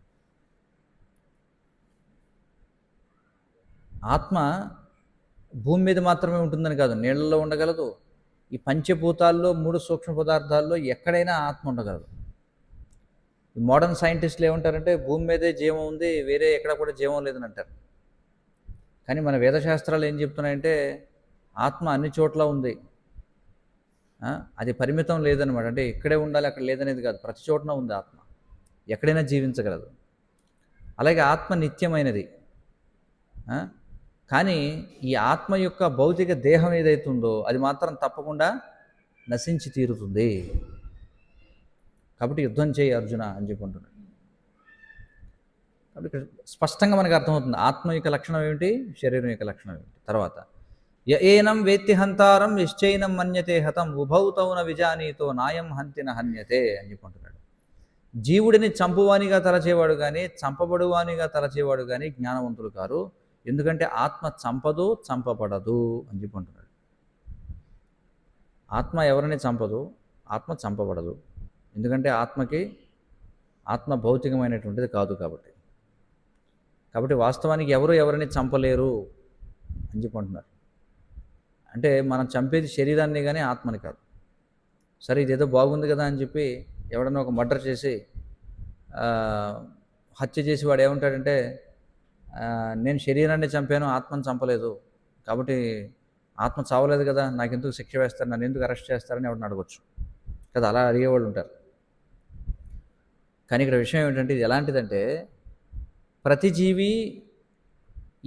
[SPEAKER 1] ఆత్మ భూమి మీద మాత్రమే ఉంటుందని కాదు, నీళ్ళలో ఉండగలదు. ఈ పంచభూతాల్లో 3 సూక్ష్మ పదార్థాల్లో ఎక్కడైనా ఆత్మ ఉండగలదు. ఈ మోడర్న్ సైంటిస్టులు ఏమంటారంటే భూమి మీదే జీవం ఉంది, వేరే ఎక్కడ కూడా జీవం లేదని అంటారు. కానీ మన వేదశాస్త్రాలు ఏం చెప్తున్నాయంటే ఆత్మ అన్ని చోట్ల ఉంది. అది పరిమితం లేదనమాట. అంటే ఇక్కడే ఉండాలి అక్కడ లేదనేది కాదు, ప్రతి చోటన ఉంది ఆత్మ, ఎక్కడైనా జీవించగలదు. అలాగే ఆత్మ నిత్యమైనది. కానీ ఈ ఆత్మ యొక్క భౌతిక దేహం ఏదైతుందో అది మాత్రం తప్పకుండా నశించి తీరుతుంది. కాబట్టి యుద్ధం చేయి అర్జున అని చెప్పుకుంటున్నాడు. కాబట్టి ఇక్కడ స్పష్టంగా మనకు అర్థమవుతుంది ఆత్మ యొక్క లక్షణం ఏమిటి, శరీరం యొక్క లక్షణం ఏమిటి. తర్వాత ఏనం వేత్తి హంతారం నిశ్చైనం మన్యతే హతం ఉభౌతౌన విజానీతో నాయం హంతిన హన్యతే అని చెప్పుకుంటున్నాడు. జీవుడిని చంపువానిగా తలచేవాడు కానీ చంపబడువానిగా తలచేవాడు కానీ జ్ఞానవంతులు కారు. ఎందుకంటే ఆత్మ చంపదు, చంపబడదు అని చెప్పుకుంటున్నాడు. ఆత్మ ఎవరిని చంపదు, ఆత్మ చంపబడదు. ఎందుకంటే ఆత్మ భౌతికమైనటువంటిది కాదు కాబట్టి. వాస్తవానికి ఎవరిని చంపలేరు అని చెప్పుకుంటున్నారు. అంటే మనం చంపేది శరీరాన్ని కానీ ఆత్మని కాదు. సరే ఇదేదో బాగుంది కదా అని చెప్పి ఎవడన్నా ఒక మర్డర్ చేసి హత్య చేసి వాడు ఏమంటాడంటే నేను శరీరాన్ని చంపాను, ఆత్మను చంపలేదు, కాబట్టి ఆత్మ చావలేదు కదా, నాకు ఎందుకు శిక్ష వేస్తారు, నన్ను ఎందుకు అరెస్ట్ చేస్తారని ఎవరిని అడగొచ్చు కదా, అలా అడిగేవాళ్ళు ఉంటారు. కానీ ఇక్కడ విషయం ఏమిటంటే ఇది ఎలాంటిదంటే ప్రతి జీవి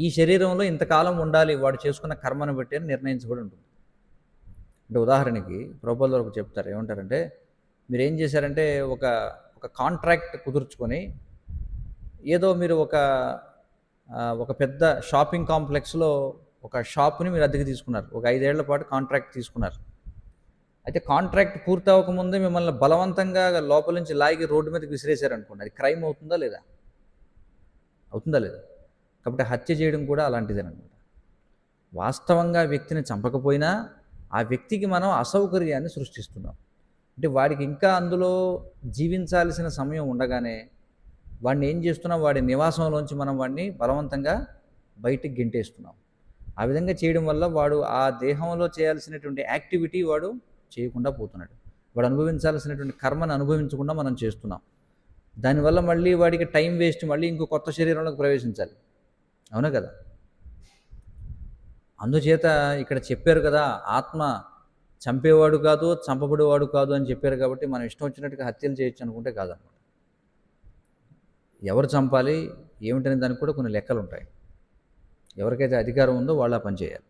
[SPEAKER 1] ఈ శరీరంలో ఇంతకాలం ఉండాలి వాడు చేసుకున్న కర్మను బట్టి అని నిర్ణయించబడి ఉంటుంది. అంటే ఉదాహరణకి ప్రభువుల వరకు చెప్తారు, ఏమంటారంటే మీరు ఏం చేశారంటే ఒక కాంట్రాక్ట్ కుదుర్చుకొని ఏదో మీరు ఒక పెద్ద షాపింగ్ కాంప్లెక్స్లో ఒక షాప్ని మీరు అద్దెకి తీసుకున్నారు, ఒక 5 ఏళ్ల పాటు కాంట్రాక్ట్ తీసుకున్నారు. అయితే కాంట్రాక్ట్ పూర్తి అవ్వకముందే మిమ్మల్ని బలవంతంగా లోపల నుంచి లాగి రోడ్డు మీదకి విసిరేశారనుకోండి, అది క్రైమ్ అవుతుందా లేదా? కాబట్టి హత్య చేయడం కూడా అలాంటిదేనమాట. వాస్తవంగా వ్యక్తిని చంపకపోయినా ఆ వ్యక్తికి మనం అసౌకర్యాన్ని సృష్టిస్తున్నాం. అంటే వాడికి ఇంకా అందులో జీవించాల్సిన సమయం ఉండగానే వాడిని ఏం చేస్తున్నాం, వాడి నివాసంలోంచి మనం వాడిని బలవంతంగా బయటికి గెంటేస్తున్నాం. ఆ విధంగా చేయడం వల్ల వాడు ఆ దేహంలో చేయాల్సినటువంటి యాక్టివిటీ వాడు చేయకుండా పోతున్నాడు. వాడు అనుభవించాల్సినటువంటి కర్మను అనుభవించకుండా మనం చేస్తున్నాం. దానివల్ల మళ్ళీ వాడికి టైం వేస్ట్, మళ్ళీ ఇంకో కొత్త శరీరంలోకి ప్రవేశించాలి. అవునా కదా? అందుచేత ఇక్కడ చెప్పారు కదా, ఆత్మ చంపేవాడు కాదు, చంపబడేవాడు కాదు అని చెప్పారు. కాబట్టి మనం ఇష్టం వచ్చినట్టుగా హత్యలు చేయొచ్చు అనుకుంటే కాదన్నమాట. ఎవరు చంపాలి ఏమిటనే దానికి కూడా కొన్ని లెక్కలు ఉంటాయి. ఎవరికైతే అధికారం ఉందో వాళ్ళు ఆ పని చేయాలి.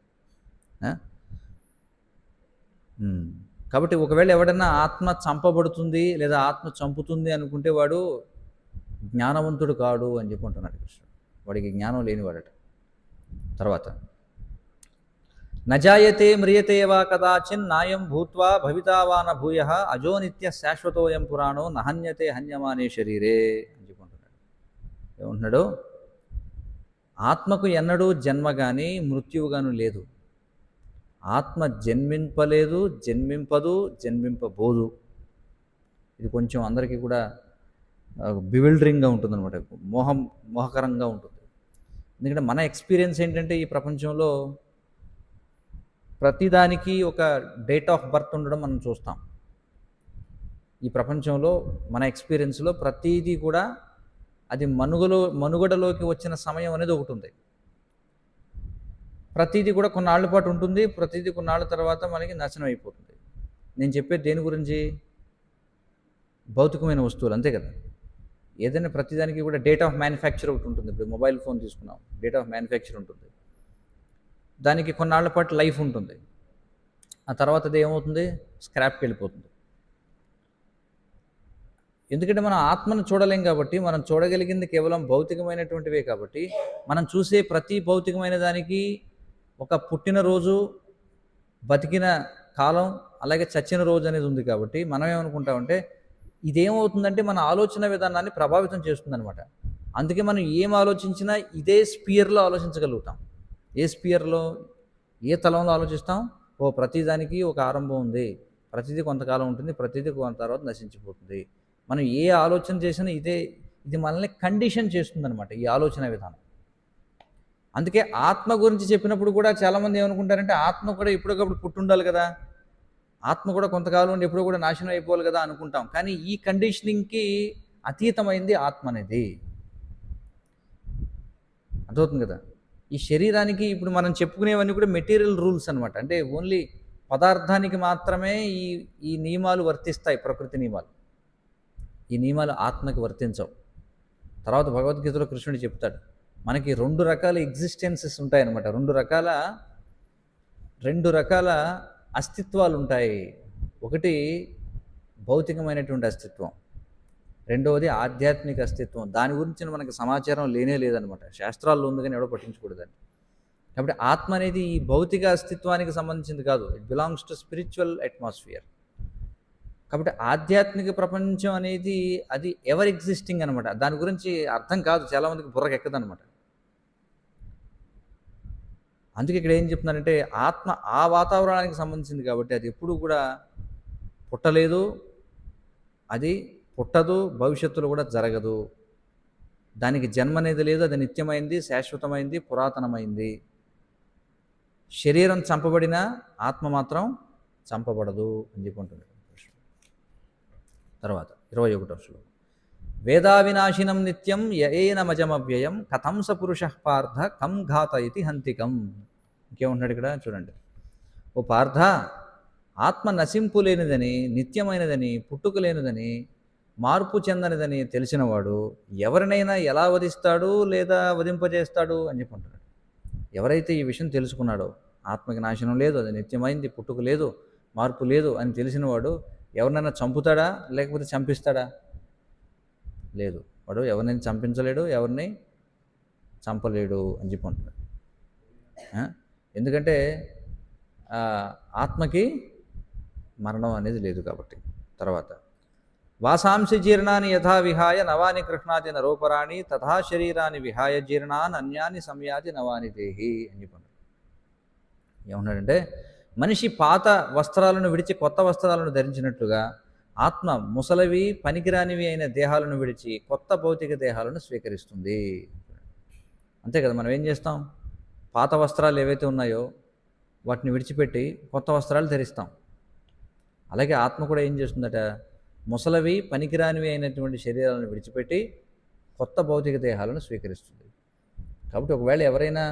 [SPEAKER 1] కాబట్టి ఒకవేళ ఎవడన్నా ఆత్మ చంపబడుతుంది లేదా ఆత్మ చంపుతుంది అనుకుంటే వాడు జ్ఞానవంతుడు కాడు అని చెప్పుకుంటున్నాడు కృష్ణుడు. వాడికి జ్ఞానం లేనివాడట. తర్వాత నజాయతే మ్రియతే వా కదాచిన్ నాయం భూత్వా భవితావాన భూయ అజో నిత్య శాశ్వతోయం పురాణో నహన్యతే హన్యమానే శరీరే అని చెప్పుకుంటున్నాడు. ఏమంటున్నాడు? ఆత్మకు ఎన్నడూ జన్మ కానీ మృత్యువు గాను లేదు. ఆత్మ జన్మింపలేదు, జన్మింపదు, జన్మింపబోదు. ఇది కొంచెం అందరికీ కూడా బివిల్డరింగ్గా ఉంటుంది అనమాట, మోహకరంగా ఉంటుంది. ఎందుకంటే మన ఎక్స్పీరియన్స్ ఏంటంటే ఈ ప్రపంచంలో ప్రతిదానికి ఒక డేట్ ఆఫ్ బర్త్ ఉండడం మనం చూస్తాం. ఈ ప్రపంచంలో మన ఎక్స్పీరియన్స్లో ప్రతిదీ కూడా అది మనుగడలోకి వచ్చిన సమయం అనేది ఒకటి ఉంది. ప్రతిదీ కూడా కొన్నాళ్ళ పాటు ఉంటుంది, ప్రతిదీ కొన్నాళ్ళ తర్వాత మనకి నాశనం అయిపోతుంది. నేను చెప్పేది దేని గురించి? భౌతికమైన వస్తువులు, అంతే కదా. ఏదైనా ప్రతిదానికి కూడా డేట్ ఆఫ్ మ్యానుఫ్యాక్చర్ ఒకటి ఉంటుంది. ఇప్పుడు మొబైల్ ఫోన్ తీసుకున్నాం, డేట్ ఆఫ్ మ్యానుఫ్యాక్చర్ ఉంటుంది, దానికి కొన్నాళ్ళ పాటు లైఫ్ ఉంటుంది. ఆ తర్వాత అది ఏమవుతుంది? స్క్రాప్కి వెళ్ళిపోతుంది. ఎందుకంటే మనం ఆత్మను చూడలేం కాబట్టి, మనం చూడగలిగింది కేవలం భౌతికమైనటువంటివే కాబట్టి, మనం చూసే ప్రతి భౌతికమైన దానికి ఒక పుట్టినరోజు, బతికిన కాలం, అలాగే చచ్చిన రోజు అనేది ఉంది. కాబట్టి మనం ఏమనుకుంటామంటే ఇదేమవుతుందంటే మన ఆలోచన విధానాన్ని ప్రభావితం చేస్తుందన్నమాట. అందుకే మనం ఏం ఆలోచించినా ఇదే స్పియర్లో ఆలోచించగలుగుతాం. ఏ స్పియర్లో, ఏ తలంలో ఆలోచిస్తాం? ప్రతిదానికి ఒక ఆరంభం ఉంది, ప్రతిదీ కొంతకాలం ఉంటుంది, ప్రతిదీ కొంత తర్వాత నశించిపోతుంది. మనం ఏ ఆలోచన చేసినా ఇది మనల్ని కండిషన్ చేస్తుందన్నమాట, ఈ ఆలోచన విధానం. అందుకే ఆత్మ గురించి చెప్పినప్పుడు కూడా చాలామంది ఏమనుకుంటారంటే ఆత్మ కూడా ఎప్పటికప్పుడు పుట్టుండాలి కదా, ఆత్మ కూడా కొంతకాలం ఉండి ఎప్పుడో కూడా నాశనం అయిపోవాలి కదా అనుకుంటాం. కానీ ఈ కండిషనింగ్కి అతీతమైంది ఆత్మ అనేది. అర్థమవుతుంది కదా. ఈ శరీరానికి ఇప్పుడు మనం చెప్పుకునేవన్నీ కూడా మెటీరియల్ రూల్స్ అనమాట. అంటే ఓన్లీ పదార్థానికి మాత్రమే ఈ ఈ నియమాలు వర్తిస్తాయి, ప్రకృతి నియమాలు. ఈ నియమాలు ఆత్మకి వర్తించవు. తర్వాత భగవద్గీతలో కృష్ణుడు చెప్తాడు, మనకి 2 రకాల ఎగ్జిస్టెన్సెస్ ఉంటాయన్నమాట. 2 రకాల అస్తిత్వాలు ఉంటాయి. ఒకటి భౌతికమైనటువంటి అస్తిత్వం, రెండవది ఆధ్యాత్మిక అస్తిత్వం. దాని గురించి మనకి సమాచారం లేనే లేదనమాట. శాస్త్రాల్లో ఉంది కానీ ఎవడో పట్టించుకూడదని. కాబట్టి ఆత్మ అనేది ఈ భౌతిక అస్తిత్వానికి సంబంధించింది కాదు. It belongs to spiritual atmosphere. కాబట్టి ఆధ్యాత్మిక ప్రపంచం అనేది అది ఎవర్ ఎగ్జిస్టింగ్ అనమాట. దాని గురించి అర్థం కాదు, చాలామందికి బుర్రకు ఎక్కదనమాట. అందుకే ఇక్కడ ఏం చెప్తున్నారంటే ఆత్మ ఆ వాతావరణానికి సంబంధించింది కాబట్టి అది ఎప్పుడు కూడా పుట్టలేదు, అది పుట్టదు, భవిష్యత్తులో కూడా జరగదు. దానికి జన్మ అనేది లేదు, అది నిత్యమైంది, శాశ్వతమైంది, పురాతనమైంది. శరీరం చంపబడినా ఆత్మ మాత్రం చంపబడదు అని చెప్పుకుంటున్నాడు. తర్వాత 21వ శ్లోకం, వేదావినాశినం నిత్యం యయేనమజమవ్యయం కథం స పురుష పార్థ కం ఘాత ఇతి హంతికం. ఇంకేముంటున్నాడు ఇక్కడ చూడండి. ఓ పార్థ, ఆత్మ నశింపు లేనిదని, నిత్యమైనదని, పుట్టుక లేనిదని, మార్పు చెందనిదని తెలిసినవాడు ఎవరినైనా ఎలా వధిస్తాడు లేదా వధింపజేస్తాడు అని చెప్పుకుంటున్నాడు. ఎవరైతే ఈ విషయం తెలుసుకున్నాడో, ఆత్మకి నాశనం లేదు, అది నిత్యమైంది, పుట్టుక లేదు, మార్పు లేదు అని తెలిసినవాడు ఎవరినైనా చంపుతాడా లేకపోతే చంపిస్తాడా? లేదు. వాడు ఎవరినైనా చంపించలేడు, ఎవరిని చంపలేడు అని చెప్పుకుంటున్నాడు. ఎందుకంటే ఆత్మకి మరణం అనేది లేదు కాబట్టి. తర్వాత, వాసాంసి జీర్ణాన్ని యథా విహాయ నవాని కృష్ణాది నరోపరాణి తథా శరీరాన్ని విహాయ జీర్ణాన్ అన్యాన్ని సంయాతి నవాని దేహి అని చెప్పాడు. ఏమన్నాడంటే, మనిషి పాత వస్త్రాలను విడిచి కొత్త వస్త్రాలను ధరించినట్లుగా ఆత్మ ముసలవి పనికిరానివి అయిన దేహాలను విడిచి కొత్త భౌతిక దేహాలను స్వీకరిస్తుంది. అంతే కదా, మనం ఏం చేస్తాం? పాత వస్త్రాలు ఏవైతే ఉన్నాయో వాటిని విడిచిపెట్టి కొత్త వస్త్రాలు ధరిస్తాం. అలాగే ఆత్మ కూడా ఏం చేస్తుందట, ముసలవి పనికిరానివి అయినటువంటి శరీరాలను విడిచిపెట్టి కొత్త భౌతిక దేహాలను స్వీకరిస్తుంది. కాబట్టి ఒకవేళ ఎవరైనా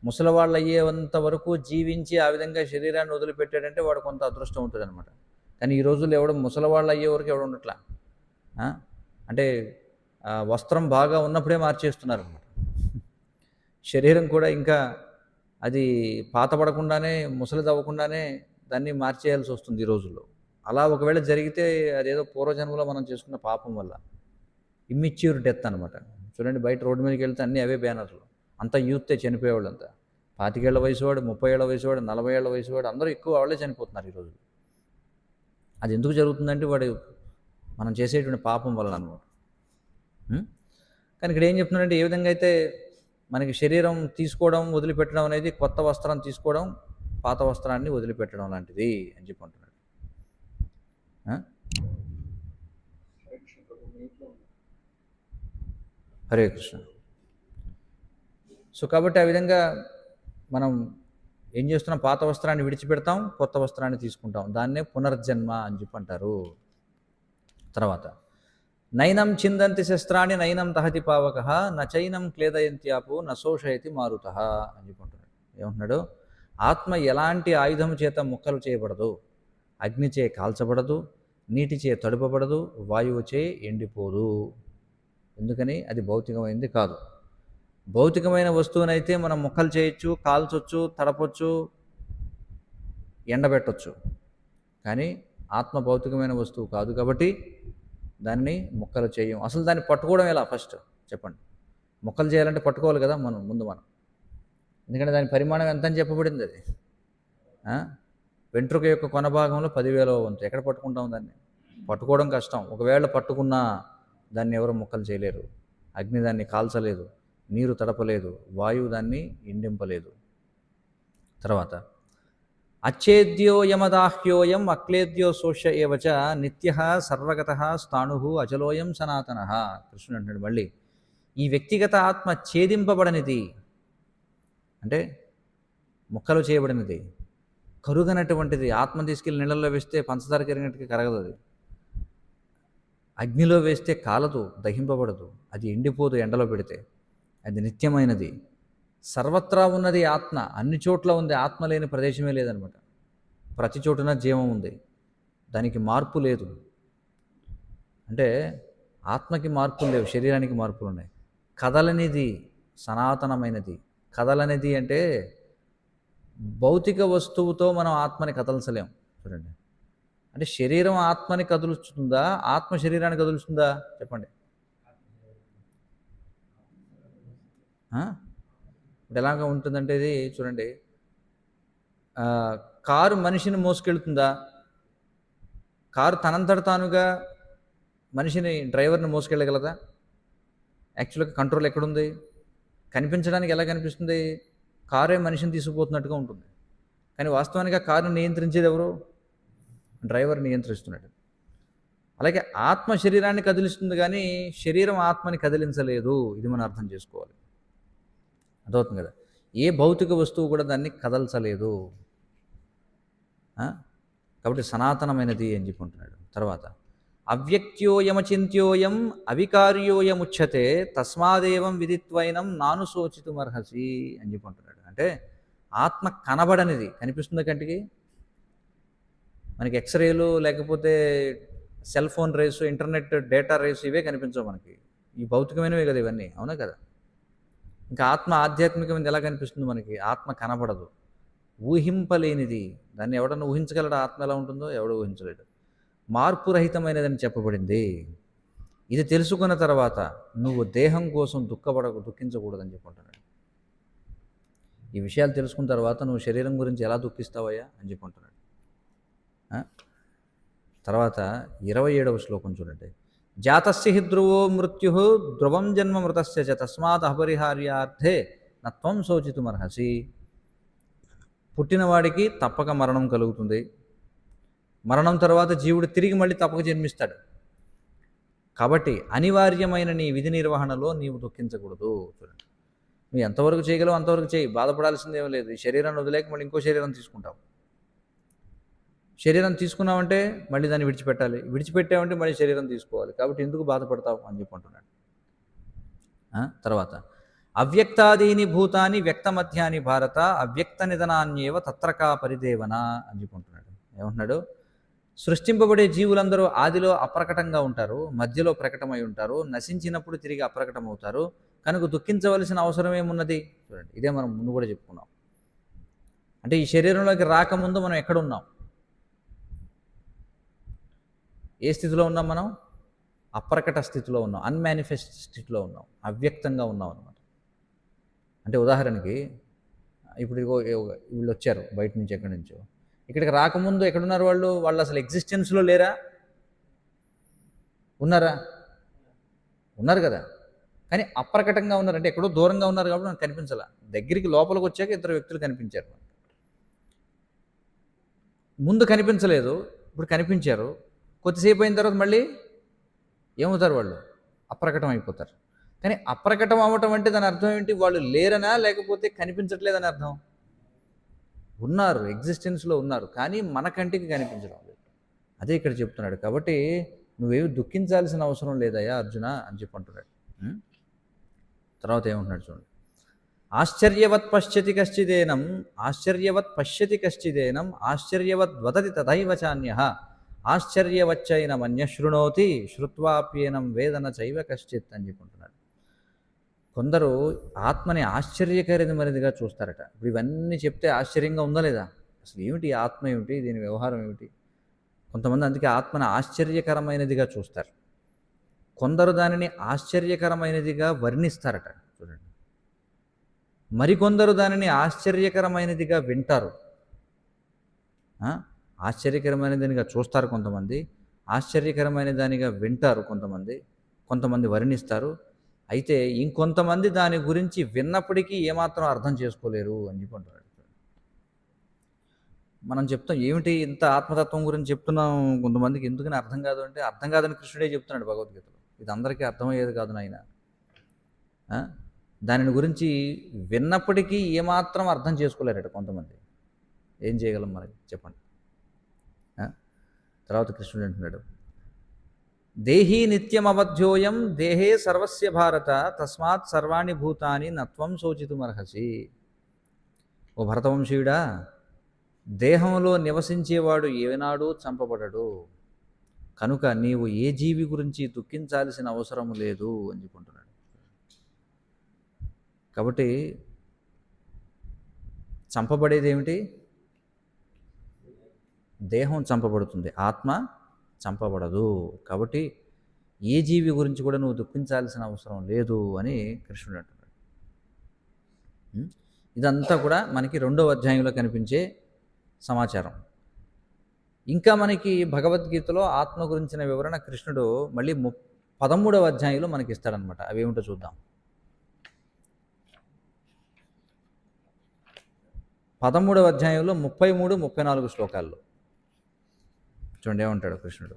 [SPEAKER 1] ముసలివాళ్ళు అయ్యేంత వరకు జీవించి ఆ విధంగా శరీరాన్ని వదిలిపెట్టాడంటే వాడు కొంత అదృష్టం ఉంటుంది అనమాట. కానీ ఈ రోజుల్లో ఎవడో ముసలివాళ్ళు అయ్యే వరకు ఎవడు ఉండట్లా. అంటే వస్త్రం బాగా ఉన్నప్పుడే మార్చేస్తున్నారు అనమాట. శరీరం కూడా ఇంకా అది పాతపడకుండానే, ముసలిది అవ్వకుండానే దాన్ని మార్చేయాల్సి వస్తుంది ఈ రోజుల్లో. అలా ఒకవేళ జరిగితే అదేదో పూర్వజన్మలో మనం చేసుకున్న పాపం వల్ల. ఇమ్మిచ్యూర్ డెత్ అనమాట. చూడండి, బయట రోడ్డు మీదకి వెళ్తే అన్నీ అవే బ్యానర్లు. అంతా యూత్తే చనిపోయేవాళ్ళు. అంతా 25 ఏళ్ల వయసువాడు, 30 ఏళ్ల వయసువాడు, 40 ఏళ్ల వయసువాడు, అందరూ ఎక్కువ వాళ్ళే చనిపోతున్నారు ఈరోజు. అది ఎందుకు జరుగుతుందంటే వాడు మనం చేసేటువంటి పాపం వల్ల అనమాట. కానీ ఇక్కడ ఏం చెప్తున్నారంటే, ఏ విధంగా అయితే మనకి శరీరం తీసుకోవడం వదిలిపెట్టడం అనేది కొత్త వస్త్రం తీసుకోవడం, పాత వస్త్రాన్ని వదిలిపెట్టడం లాంటిది అని చెప్పుకుంటున్నాడు. హరే కృష్ణ. సో కాబట్టి ఆ విధంగా మనం ఏం చేస్తున్నాం, పాత వస్త్రాన్ని విడిచిపెడతాం, కొత్త వస్త్రాన్ని తీసుకుంటాం. దాన్నే పునర్జన్మ అని చెప్పి అంటారు. తర్వాత, నైనం చిందంతి శస్త్రాన్ని నైనం దహతి పావక నచైనం క్లేదయంత్యాపు నశోషయతి మారుత అని చెప్పుకుంటున్నాడు. ఏమంటున్నాడు, ఆత్మ ఎలాంటి ఆయుధం చేత ముక్కలు చేయబడదు, అగ్నిచే కాల్చబడదు, నీటిచే తడుపబడదు, వాయువుచే ఎండిపోదు. ఎందుకని? అది భౌతికమైనది కాదు. భౌతికమైన వస్తువునైతే మనం ముక్కలు చేయొచ్చు, కాల్చొచ్చు, తడపొచ్చు, ఎండబెట్టొచ్చు. కానీ ఆత్మ భౌతికమైన వస్తువు కాదు కాబట్టి దాన్ని ముక్కలు చేయం. అసలు దాన్ని పట్టుకోవడం ఎలా? ఫస్ట్ చెప్పండి. ముక్కలు చేయాలంటే పట్టుకోవాలి కదా ముందు మనం. ఎందుకంటే దాని పరిమాణం ఎంత అని చెప్పబడింది. అది వెంట్రుక యొక్క కొన భాగంలో 10,000వ వంతు. ఎక్కడ పట్టుకుంటాం దాన్ని? పట్టుకోవడం కష్టం. ఒకవేళ పట్టుకున్నా దాన్ని ఎవరు ముక్కలు చేయలేరు. అగ్ని దాన్ని కాల్చలేదు, నీరు తడపలేదు, వాయువు దాన్ని ఎండింపలేదు. తర్వాత, అచ్ఛేద్యో యమదాహ్యోయం అక్లేద్యో శోష్య ఏవచ నిత్య సర్వగత స్థాణు అచలోయం సనాతన. కృష్ణుడు అంటున్నాడు మళ్ళీ, ఈ వ్యక్తిగత ఆత్మ ఛేదింపబడనిది, అంటే ముక్కలు చేయబడినది, కరుగనటువంటిది. ఆత్మ తీసుకెళ్ళి నీళ్ళల్లో వేస్తే పంచదార కరిగినట్టుగా కరగదు అది. అగ్నిలో వేస్తే కాలదు, దహింపబడదు, అది ఎండిపోదు ఎండలో పెడితే. అది నిత్యమైనది, సర్వత్రా ఉన్నది ఆత్మ. అన్ని చోట్ల ఉంది, ఆత్మ లేని ప్రదేశమే లేదనమాట. ప్రతి చోటున జీవం ఉంది, దానికి మార్పు లేదు. అంటే ఆత్మకి మార్పులు లేవు, శరీరానికి మార్పులు ఉన్నాయి. కదలనిది, సనాతనమైనది. కదలనిది అంటే భౌతిక వస్తువుతో మనం ఆత్మని కదల్చలేం. చూడండి, అంటే శరీరం ఆత్మని కదులుస్తుందా, ఆత్మ శరీరాన్ని కదులుస్తుందా? చెప్పండి. ఇప్పుడు ఎలాగ ఉంటుందంటే ఇది చూడండి, కారు మనిషిని మోసుకెళ్తుందా? కారు తనంతట తానుగా మనిషిని, డ్రైవర్ని మోసుకెళ్ళగలదా? యాక్చువల్గా కంట్రోల్ ఎక్కడుంది? కనిపించడానికి ఎలా కనిపిస్తుంది? కారే మనిషిని తీసుకుపోతున్నట్టుగా ఉంటుంది, కానీ వాస్తవానికి ఆ కారుని నియంత్రించేది ఎవరు? డ్రైవర్ నియంత్రిస్తున్నాడు. అలాగే ఆత్మ శరీరాన్ని కదిలిస్తుంది, కానీ శరీరం ఆత్మని కదిలించలేదు. ఇది మనం అర్థం చేసుకోవాలి. అర్థమవుతుంది కదా? ఏ భౌతిక వస్తువు కూడా దాన్ని కదల్చలేదు. కాబట్టి సనాతనమైనది అని చెప్పుకుంటున్నాడు. తర్వాత అవ్యక్త్యోయమచింత్యోయం అవికార్యోయముచ్యతే తస్మాదేవం విదిత్వైనం నాను శోచితుమర్హసి అని చెప్పుకుంటున్నాడు. అంటే ఆత్మ కనబడనిది, కనిపిస్తుంది కంటికి. మనకి ఎక్స్రేలు, లేకపోతే cell phone race, internet data race, ఇవే కనిపించవు మనకి. ఈ భౌతికమైనవే కదా ఇవన్నీ, అవునా కదా? ఇంకా ఆత్మ ఆధ్యాత్మికమైనది ఎలా కనిపిస్తుంది మనకి? ఆత్మ కనబడదు, ఊహింపలేనిది. దాన్ని ఎవడన్నా ఊహించగలడు? ఆత్మ ఎలా ఉంటుందో ఎవడో ఊహించలేడు. మార్పు రహితమైనదని చెప్పబడింది. ఇది తెలుసుకున్న తర్వాత నువ్వు దేహం కోసం దుఃఖించకూడదని చెప్పుకుంటున్నాడు. ఈ విషయాలు తెలుసుకున్న తర్వాత నువ్వు శరీరం గురించి ఎలా దుఃఖిస్తావయ్యా అని చెప్పుకుంటున్నాడు. తర్వాత 27వ శ్లోకం చూడండి. జాతస్య హి ధ్రువో మృత్యు ధ్రువం జన్మ మృతస్య చ తస్మాత్ అపరిహార్యార్థే నత్వం శోచితుమర్హసి. పుట్టినవాడికి తప్పక మరణం కలుగుతుంది. మరణం తర్వాత జీవుడు తిరిగి మళ్ళీ తప్పక జన్మిస్తాడు. కాబట్టి అనివార్యమైన నీ విధి నిర్వహణలో నీవు దుఃఖించకూడదు. చూడండి, నువ్వు ఎంతవరకు చేయగలవు అంతవరకు చేయి, బాధపడాల్సిందేమీ లేదు. ఈ శరీరాన్ని వదిలేక మళ్ళీ ఇంకో శరీరం తీసుకుంటావు. శరీరం తీసుకున్నావంటే మళ్ళీ దాన్ని విడిచిపెట్టాలి, విడిచిపెట్టావంటే మళ్ళీ శరీరం తీసుకోవాలి. కాబట్టి ఎందుకు బాధపడతావు అని చెప్పుకుంటున్నాడు. తర్వాత అవ్యక్తాదీని భూతాని వ్యక్తమధ్యాని భారత అవ్యక్త నిధనాన్యేవ తత్రకా పరిదేవన అని చెప్పుకుంటున్నాడు. ఏమంటున్నాడు? సృష్టింపబడే జీవులందరూ ఆదిలో అప్రకటంగా ఉంటారు, మధ్యలో ప్రకటమై ఉంటారు, నశించినప్పుడు తిరిగి అప్రకటమవుతారు. కనుక దుఃఖించవలసిన అవసరం ఏమున్నది? చూడండి, ఇదే మనం ముందు కూడా చెప్పుకున్నాం. అంటే ఈ శరీరంలోకి రాకముందు మనం ఎక్కడున్నాం? ఏ స్థితిలో ఉన్నాం మనం? అప్రకట స్థితిలో ఉన్నాం, అన్మానిఫెస్ట్ స్థితిలో ఉన్నాం, అవ్యక్తంగా ఉన్నాం అన్నమాట. అంటే ఉదాహరణకి ఇప్పుడు వీళ్ళు వచ్చారు బయట నుంచి, ఎక్కడి నుంచో. ఇక్కడికి రాకముందు ఎక్కడున్నారు వాళ్ళు? వాళ్ళు అసలు ఎగ్జిస్టెన్స్లో లేరా? ఉన్నారా? ఉన్నారు కదా. కానీ అప్రకటంగా ఉన్నారు, అంటే ఎక్కడో దూరంగా ఉన్నారు కాబట్టి నాకు కనిపించాల. దగ్గరికి లోపలికి వచ్చాక ఇద్దరు వ్యక్తులు కనిపించారు. ముందు కనిపించలేదు, ఇప్పుడు కనిపించారు. కొద్దిసేపు అయిన తర్వాత మళ్ళీ ఏమవుతారు? వాళ్ళు అప్రకటం అయిపోతారు. కానీ అప్రకటం అవ్వటం అంటే దాని అర్థం ఏంటి? వాళ్ళు లేరనా, లేకపోతే కనిపించట్లేదని అర్థం? ఉన్నారు, ఎగ్జిస్టెన్స్లో ఉన్నారు, కానీ మన కంటికి కనిపించడం లేదు. అదే ఇక్కడ చెప్తున్నాడు. కాబట్టి నువ్వేవి దుఃఖించాల్సిన అవసరం లేదయ్యా అర్జున అని చెప్పంటున్నాడు. తర్వాత ఏమంటున్నాడు చూడండి. ఆశ్చర్యవత్ పశ్యతి కశ్చిదేనం ఆశ్చర్యవత్ పశ్యతి కశ్చిదేనం ఆశ్చర్యవద్ వదతి తథైవ చాన్యః ఆశ్చర్యవచ్చైన మన్యశృణోతి శ్రుత్వాప్యేనం వేదన చైవ కశ్చిత్ అని చెప్పుకుంటున్నాడు. కొందరు ఆత్మని ఆశ్చర్యకరమైనదిగా చూస్తారట. ఇప్పుడు ఇవన్నీ చెప్తే ఆశ్చర్యంగా ఉందా లేదా? అసలు ఏమిటి ఆత్మ, ఏమిటి దీని వ్యవహారం ఏమిటి? కొంతమంది అందుకే ఆత్మని ఆశ్చర్యకరమైనదిగా చూస్తారు. కొందరు దానిని ఆశ్చర్యకరమైనదిగా వర్ణిస్తారట. చూడండి, మరికొందరు దానిని ఆశ్చర్యకరమైనదిగా వింటారు. ఆశ్చర్యకరమైన దానిగా చూస్తారు కొంతమంది, ఆశ్చర్యకరమైన దానిగా వింటారు కొంతమంది వర్ణిస్తారు. అయితే ఇంకొంతమంది దాని గురించి విన్నప్పటికీ ఏమాత్రం అర్థం చేసుకోలేరు అని చెప్పంటారు. మనం చెప్తాం, ఏమిటి ఇంత ఆత్మతత్వం గురించి చెప్తున్నాం, కొంతమందికి ఎందుకని అర్థం కాదు అంటే, అర్థం కాదని కృష్ణుడే చెప్తున్నాడు భగవద్గీతలో. ఇది అందరికీ అర్థమయ్యేది కాదు నాయన. దానిని గురించి విన్నప్పటికీ ఏమాత్రం అర్థం చేసుకోలేరట కొంతమంది. ఏం చేయగలం మరి చెప్పండి? తర్వాత కృష్ణుడు అంటున్నాడు, దేహీ నిత్యమవధ్యోయం దేహే సర్వస్య భారత తస్మాత్ సర్వాణి భూతాని నత్వం శోచితుమర్హసి. ఓ భరతవంశీయుడా, దేహంలో నివసించేవాడు ఏనాడూ చంపబడడు, కనుక నీవు ఏ జీవి గురించి దుఃఖించాల్సిన అవసరం లేదు అని చెప్పుకుంటున్నాడు. కాబట్టి చంపబడేది ఏమిటి? దేహం చంపబడుతుంది, ఆత్మ చంపబడదు. కాబట్టి ఏ జీవి గురించి కూడా నువ్వు దుఃఖించాల్సిన అవసరం లేదు అని కృష్ణుడు అంటున్నాడు. ఇదంతా కూడా మనకి 2వ అధ్యాయంలో కనిపించే సమాచారం. ఇంకా మనకి భగవద్గీతలో ఆత్మ గురించిన వివరణ కృష్ణుడు మళ్ళీ 13వ అధ్యాయంలో మనకి ఇస్తాడనమాట. అవేమిటో చూద్దాం. 13వ అధ్యాయంలో 33, 34 శ్లోకాల్లో చూడండి ఏమంటాడు కృష్ణుడు.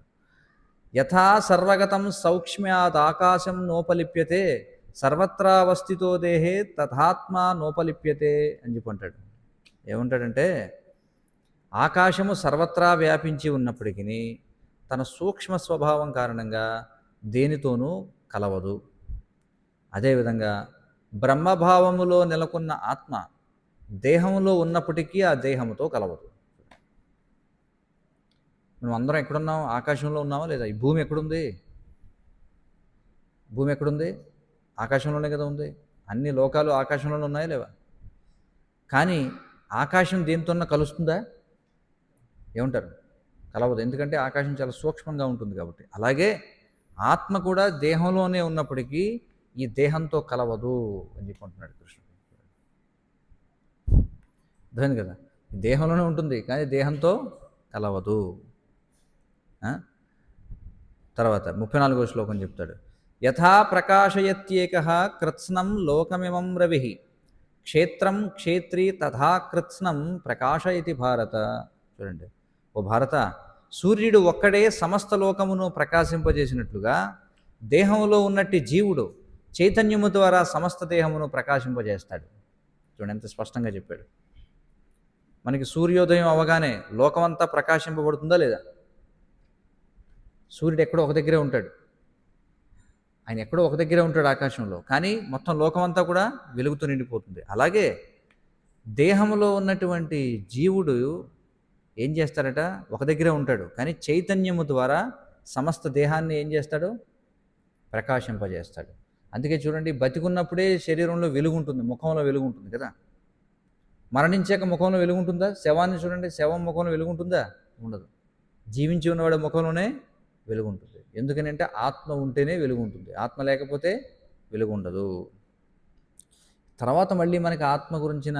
[SPEAKER 1] యథా సర్వగతం సౌక్ష్మ్యాదాకాశం నోపలిప్యతే సర్వత్రావస్థితో దేహే తథాత్మా నోపలిప్యతే అని చెప్పంటాడు. ఏమంటాడంటే, ఆకాశము సర్వత్రా వ్యాపించి ఉన్నప్పటికీ తన సూక్ష్మ స్వభావం కారణంగా దేనితోనూ కలవదు. అదేవిధంగా బ్రహ్మభావములో నెలకొన్న ఆత్మ దేహంలో ఉన్నప్పటికీ ఆ దేహముతో కలవదు. మనం అందరం ఎక్కడున్నాం? ఆకాశంలో ఉన్నామా లేదా? ఈ భూమి ఎక్కడుంది? భూమి ఎక్కడుంది? ఆకాశంలోనే కదా ఉంది. అన్ని లోకాలు ఆకాశంలోనే ఉన్నాయా లేవా? కానీ ఆకాశం దేనితోన్నా కలుస్తుందా? ఏమంటారు? కలవదు. ఎందుకంటే ఆకాశం చాలా సూక్ష్మంగా ఉంటుంది కాబట్టి. అలాగే ఆత్మ కూడా దేహంలోనే ఉన్నప్పటికీ ఈ దేహంతో కలవదు అని చెప్పుకుంటున్నాడు కృష్ణుడు. అర్థమైంది కదా? దేహంలోనే ఉంటుంది కానీ దేహంతో కలవదు. తర్వాత 34వ శ్లోకం చెప్తాడు. యథా ప్రకాశయత్యేకః కృత్స్నం లోకమిమం రవిః క్షేత్రం క్షేత్రీ తథా కృత్స్నం ప్రకాశయతి భారత. చూడండి, ఓ భారత, సూర్యుడు ఒక్కడే సమస్త లోకమును ప్రకాశింపజేసినట్లుగా దేహంలో ఉన్నట్టి జీవుడు చైతన్యము ద్వారా సమస్త దేహమును ప్రకాశింపజేస్తాడు. చూడండి ఎంత స్పష్టంగా చెప్పాడు. మనకి సూర్యోదయం అవగానే లోకమంతా ప్రకాశింపబడుతుందా లేదా? సూర్యుడు ఎక్కడో ఒక దగ్గరే ఉంటాడు, ఆయన ఎక్కడో ఒక దగ్గరే ఉంటాడు ఆకాశంలో, కానీ మొత్తం లోకమంతా కూడా వెలుగుతూ నిండిపోతుంది. అలాగే దేహంలో ఉన్నటువంటి జీవుడు ఏం చేస్తాడట? ఒక దగ్గరే ఉంటాడు, కానీ చైతన్యము ద్వారా సమస్త దేహాన్ని ఏం చేస్తాడు? ప్రకాశింపజేస్తాడు. అందుకే చూడండి, బతికున్నప్పుడే శరీరంలో వెలుగు ఉంటుంది, ముఖంలో వెలుగు ఉంటుంది కదా. మరణించాక ముఖంలో వెలుగు ఉంటుందా? శవాన్ని చూడండి, శవం ముఖంలో వెలుగు ఉంటుందా? ఉండదు. జీవించి ఉన్నవాడి ముఖంలోనే వెలుగు ఉంటుంది. ఎందుకనంటే ఆత్మ ఉంటేనే వెలుగు ఉంటుంది, ఆత్మ లేకపోతే వెలుగు ఉండదు. తర్వాత మళ్ళీ మనకి ఆత్మ గురించిన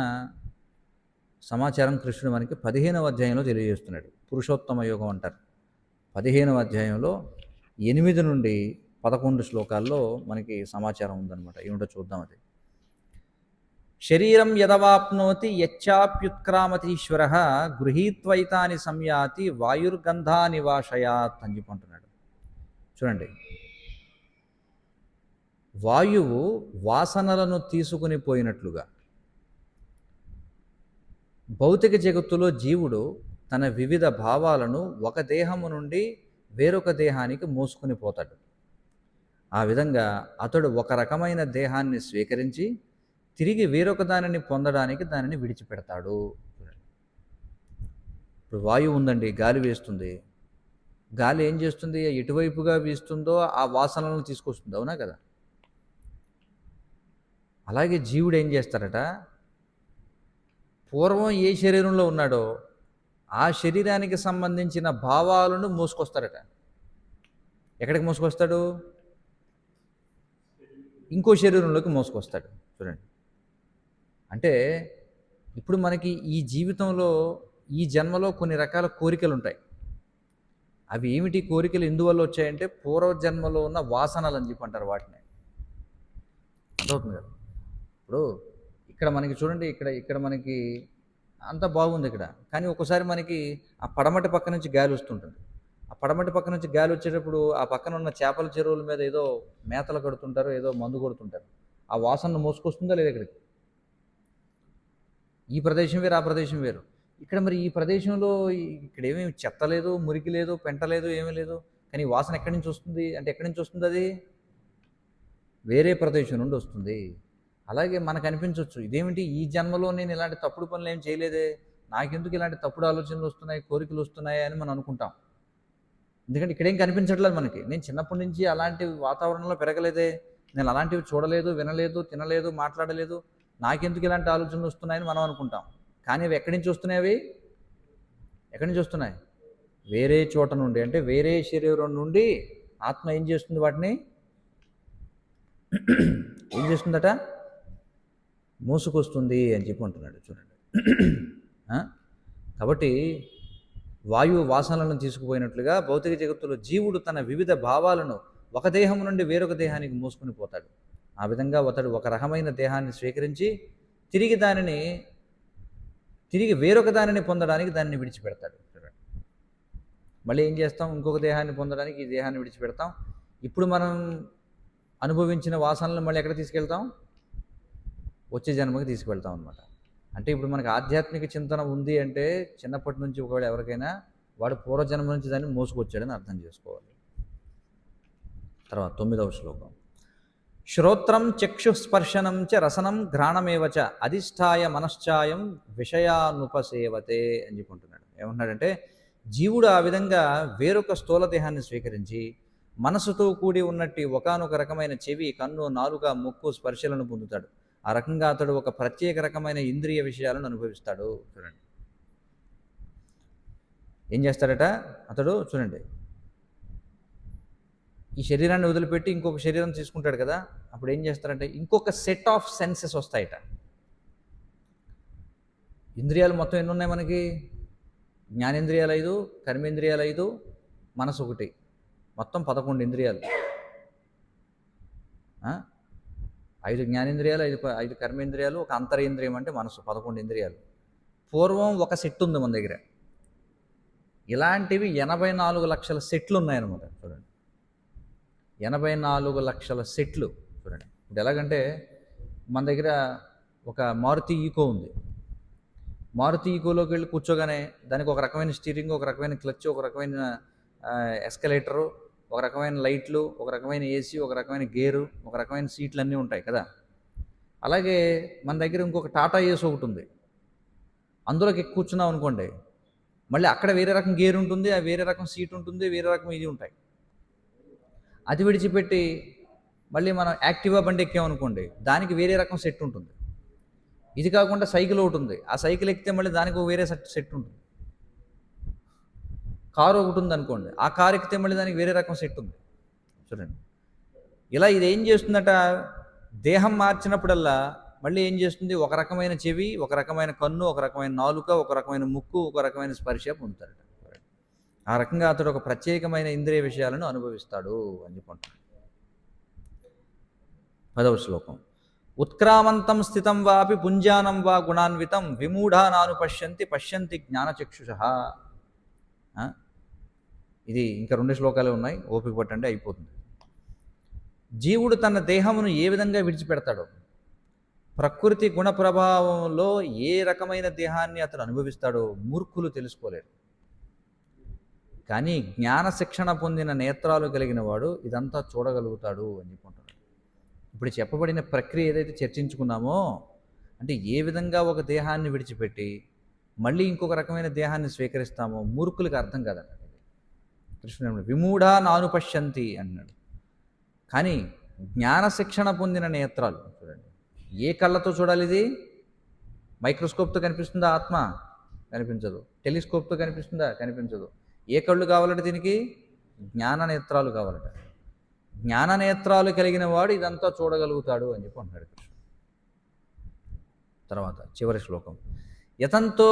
[SPEAKER 1] సమాచారం కృష్ణుడు మనకి 15వ అధ్యాయంలో తెలియజేస్తున్నాడు. పురుషోత్తమ యోగం అంటారు. 15వ అధ్యాయంలో 8 నుండి 11 శ్లోకాల్లో మనకి సమాచారం ఉందన్నమాట. ఏమిటో చూద్దాం. అది శరీరం యదవాప్నోతి యచ్చాప్యుత్క్రామతీశ్వర గృహీత్వైతాని సంయాతి వాయుర్గంధానివాశయాత్ అని చెప్పుకుంటున్నాడు. చూడండి, వాయువు వాసనలను తీసుకుని పోయినట్లుగా భౌతిక జగత్తులో జీవుడు తన వివిధ భావాలను ఒక దేహము నుండి వేరొక దేహానికి మోసుకుని పోతాడు. ఆ విధంగా అతడు ఒక రకమైన దేహాన్ని స్వీకరించి తిరిగి వేరొక దానిని పొందడానికి దానిని విడిచిపెడతాడు. ఇప్పుడు వాయువు ఉందండి, గాలి వేస్తుంది. గాలి ఏం చేస్తుంది? ఎటువైపుగా వీస్తుందో ఆ వాసనలను తీసుకొస్తుంది, అవునా కదా? అలాగే జీవుడు ఏం చేస్తారట? పూర్వం ఏ శరీరంలో ఉన్నాడో ఆ శరీరానికి సంబంధించిన భావాలను మోసుకొస్తారట. ఎక్కడికి మోసుకొస్తాడు? ఇంకో శరీరంలోకి మోసుకొస్తాడు. చూడండి, అంటే ఇప్పుడు మనకి ఈ జీవితంలో ఈ జన్మలో కొన్ని రకాల కోరికలు ఉంటాయి. అవి ఏమిటి కోరికలు ఎందువల్ల వచ్చాయంటే పూర్వజన్మలో ఉన్న వాసనలు అని చెప్పి అంటారు వాటిని. అర్థమవుతుంది కదా? ఇప్పుడు ఇక్కడ మనకి చూడండి, ఇక్కడ మనకి అంత బాగుంది ఇక్కడ, కానీ ఒక్కోసారి మనకి ఆ పడమటి పక్క నుంచి గాలి వస్తుంటుంది. ఆ పడమటి పక్క నుంచి గాలి వచ్చేటప్పుడు ఆ పక్కన ఉన్న చేపల చెరువుల మీద ఏదో మేతలు కడుతుంటారు, ఏదో మందు కొడుతుంటారు. ఆ వాసనను మోసుకొస్తుందా లేదా ఇక్కడికి? ఈ ప్రదేశం వేరు, ఆ ప్రదేశం వేరు. ఇక్కడ మరి ఈ ప్రదేశంలో ఇక్కడేమీ చెత్త లేదు, మురికి లేదు, పెంట లేదు, ఏమీ లేదు. కానీ ఈ వాసన ఎక్కడి నుంచి వస్తుంది అంటే ఎక్కడి నుంచి వస్తుంది అది? వేరే ప్రదేశం నుండి వస్తుంది. అలాగే మనకు అనిపించవచ్చు, ఇదేమిటి ఈ జన్మలో నేను ఇలాంటి తప్పుడు పనులు ఏం చేయలేదే, నాకెందుకు ఇలాంటి తప్పుడు ఆలోచనలు వస్తున్నాయి, కోరికలు వస్తున్నాయి అని మనం అనుకుంటాం. ఎందుకంటే ఇక్కడేం కనిపించట్లేదు మనకి. నేను చిన్నప్పటి నుంచి అలాంటి వాతావరణంలో పెరగలేదే, నేను అలాంటివి చూడలేదు, వినలేదు, తినలేదు, మాట్లాడలేదు, నాకెందుకు ఇలాంటి ఆలోచనలు వస్తున్నాయని మనం అనుకుంటాం. కానీ అవి ఎక్కడి నుంచి వస్తున్నాయి? అవి ఎక్కడి నుంచి వస్తున్నాయి? వేరే చోట నుండి, అంటే వేరే శరీరం నుండి ఆత్మ ఏం చేస్తుంది? వాటిని ఏం చేస్తుందట? మోసుకొస్తుంది అని చెప్పి అంటున్నాడు. చూడండి. కాబట్టి వాయువు వాసనలను తీసుకుపోయినట్లుగా భౌతిక జగత్తులో జీవుడు తన వివిధ భావాలను ఒక దేహం నుండి వేరొక దేహానికి మోసుకుని పోతాడు. ఆ విధంగా అతడు ఒక రకమైన దేహాన్ని స్వీకరించి తిరిగి వేరొక దానిని పొందడానికి దానిని విడిచిపెడతాడు. మళ్ళీ ఏం చేస్తాం? ఇంకొక దేహాన్ని పొందడానికి ఈ దేహాన్ని విడిచిపెడతాం. ఇప్పుడు మనం అనుభవించిన వాసనలను మళ్ళీ ఎక్కడ తీసుకెళ్తాం? వచ్చే జన్మకి తీసుకువెళ్తాం అనమాట. అంటే ఇప్పుడు మనకు ఆధ్యాత్మిక చింతన ఉంది అంటే చిన్నప్పటి నుంచి ఒకవేళ ఎవరికైనా వాడు పూర్వజన్మ నుంచి దాన్ని మోసుకొచ్చాడని అర్థం చేసుకోవాలి. తర్వాత 9వ శ్లోకం. శ్రోత్రం చక్షుస్పర్శనం చ రసనం ఘ్రాణమేవచ అధిష్టాయ మనశ్చాయం విషయానుపసేవతే అని చెప్పుకుంటున్నాడు. ఏమంటున్నాడంటే, జీవుడు ఆ విధంగా వేరొక స్థూల దేహాన్ని స్వీకరించి మనసుతో కూడి ఉన్నట్టు ఒకానొక రకమైన చెవి, కన్ను, నాలుక, ముక్కు స్పర్శలను పొందుతాడు. ఆ రకంగా అతడు ఒక ప్రత్యేక రకమైన ఇంద్రియ విషయాలను అనుభవిస్తాడు. చూడండి ఏం చేస్తాడట అతడు. చూడండి, ఈ శరీరాన్ని వదిలిపెట్టి ఇంకొక శరీరం తీసుకుంటాడు కదా, అప్పుడు ఏం చేస్తారంటే ఇంకొక సెట్ ఆఫ్ సెన్సెస్ వస్తాయట. ఇంద్రియాలు మొత్తం ఎన్ని ఉన్నాయి మనకి? జ్ఞానేంద్రియాలు 5, కర్మేంద్రియాలు 5, మనసు 1, మొత్తం 11 ఇంద్రియాలు. 5 జ్ఞానేంద్రియాలు, 5 కర్మేంద్రియాలు, ఒక అంతరేంద్రియం అంటే మనసు, 11 ఇంద్రియాలు. పూర్వం ఒక సెట్ ఉంది మన దగ్గర. ఇలాంటివి 84 లక్షల సెట్లు ఉన్నాయన్నమాట. చూడండి, 84 లక్షల సెట్లు. చూడండి, ఇప్పుడు ఎలాగంటే మన దగ్గర ఒక మారుతి ఈకో ఉంది. మారుతి ఈకోలోకి వెళ్ళి కూర్చోగానే దానికి ఒక రకమైన స్టీరింగ్, ఒక రకమైన క్లచ్, ఒక రకమైన ఎస్కలేటరు, ఒక రకమైన లైట్లు, ఒక రకమైన ఏసీ, ఒక రకమైన గేరు, ఒక రకమైన సీట్లు అన్నీ ఉంటాయి కదా. అలాగే మన దగ్గర ఇంకొక టాటా ఏస్ ఒకటి ఉంది. అందులోకి ఎక్కి కూర్చున్నాం అనుకోండి, మళ్ళీ అక్కడ వేరే రకం గేర్ ఉంటుంది, ఆ వేరే రకం సీట్ ఉంటుంది, వేరే రకం ఇది ఉంటాయి. అది విడిచిపెట్టి మళ్ళీ మనం యాక్టివా బండి ఎక్కామనుకోండి, దానికి వేరే రకం సెట్ ఉంటుంది. ఇది కాకుండా సైకిల్ ఒకటి ఉంది, ఆ సైకిల్ ఎక్కితే మళ్ళీ దానికి వేరే సెట్ ఉంటుంది. కారు ఒకటి ఉంది అనుకోండి, ఆ కారు ఎక్కితే మళ్ళీ దానికి వేరే రకం సెట్ ఉంది. చూడండి, ఇలా ఇది ఏం చేస్తుందట, దేహం మార్చినప్పుడల్లా మళ్ళీ ఏం చేస్తుంది? ఒక రకమైన చెవి, ఒక రకమైన కన్ను, ఒక రకమైన నాలుక, ఒక రకమైన ముక్కు, ఒక రకమైన స్పర్శ పొందుతాడట. ఆ రకంగా అతడు ఒక ప్రత్యేకమైన ఇంద్రియ విషయాలను అనుభవిస్తాడు అని చెప్పుకుంటాడు. 10వ శ్లోకం. ఉత్క్రామంతం స్థితం వాపి పుంజానం వా గుణాన్వితం విమూఢానాను పశ్యంతి జ్ఞానచక్షుషః. ఇది ఇంకా 2 శ్లోకాలే ఉన్నాయి, ఓపిక పట్టండి, అయిపోతుంది. జీవుడు తన దేహమును ఏ విధంగా విడిచిపెడతాడో, ప్రకృతి గుణ ప్రభావంలో ఏ రకమైన దేహాన్ని అతను అనుభవిస్తాడో మూర్ఖులు తెలుసుకోలేరు. కానీ జ్ఞాన శిక్షణ పొందిన నేత్రాలు కలిగిన వాడు ఇదంతా చూడగలుగుతాడు అని చెప్పుకుంటున్నాడు. ఇప్పుడు చెప్పబడిన ప్రక్రియ ఏదైతే చర్చించుకున్నామో, అంటే ఏ విధంగా ఒక దేహాన్ని విడిచిపెట్టి మళ్ళీ ఇంకొక రకమైన దేహాన్ని స్వీకరిస్తామో మూర్ఖులకు అర్థం కాదన్నాడు. కృష్ణుడు విమూఢా నాను పశ్యంతి అన్నాడు. కానీ జ్ఞాన శిక్షణ పొందిన నేత్రాలు, చూడండి, ఏ కళ్ళతో చూడాలి? ఇది మైక్రోస్కోప్తో కనిపిస్తుందా ఆత్మ? కనిపించదు. టెలిస్కోప్తో కనిపిస్తుందా? కనిపించదు. ఏ కళ్ళు కావాలంటే దీనికి? జ్ఞాన నేత్రాలు కావాలట. జ్ఞాన నేత్రాలు కలిగిన వాడు ఇదంతా చూడగలుగుతాడు అని చెప్పి అంటున్నాడు కృష్ణుడు. తర్వాత చివరి శ్లోకం. యతంతో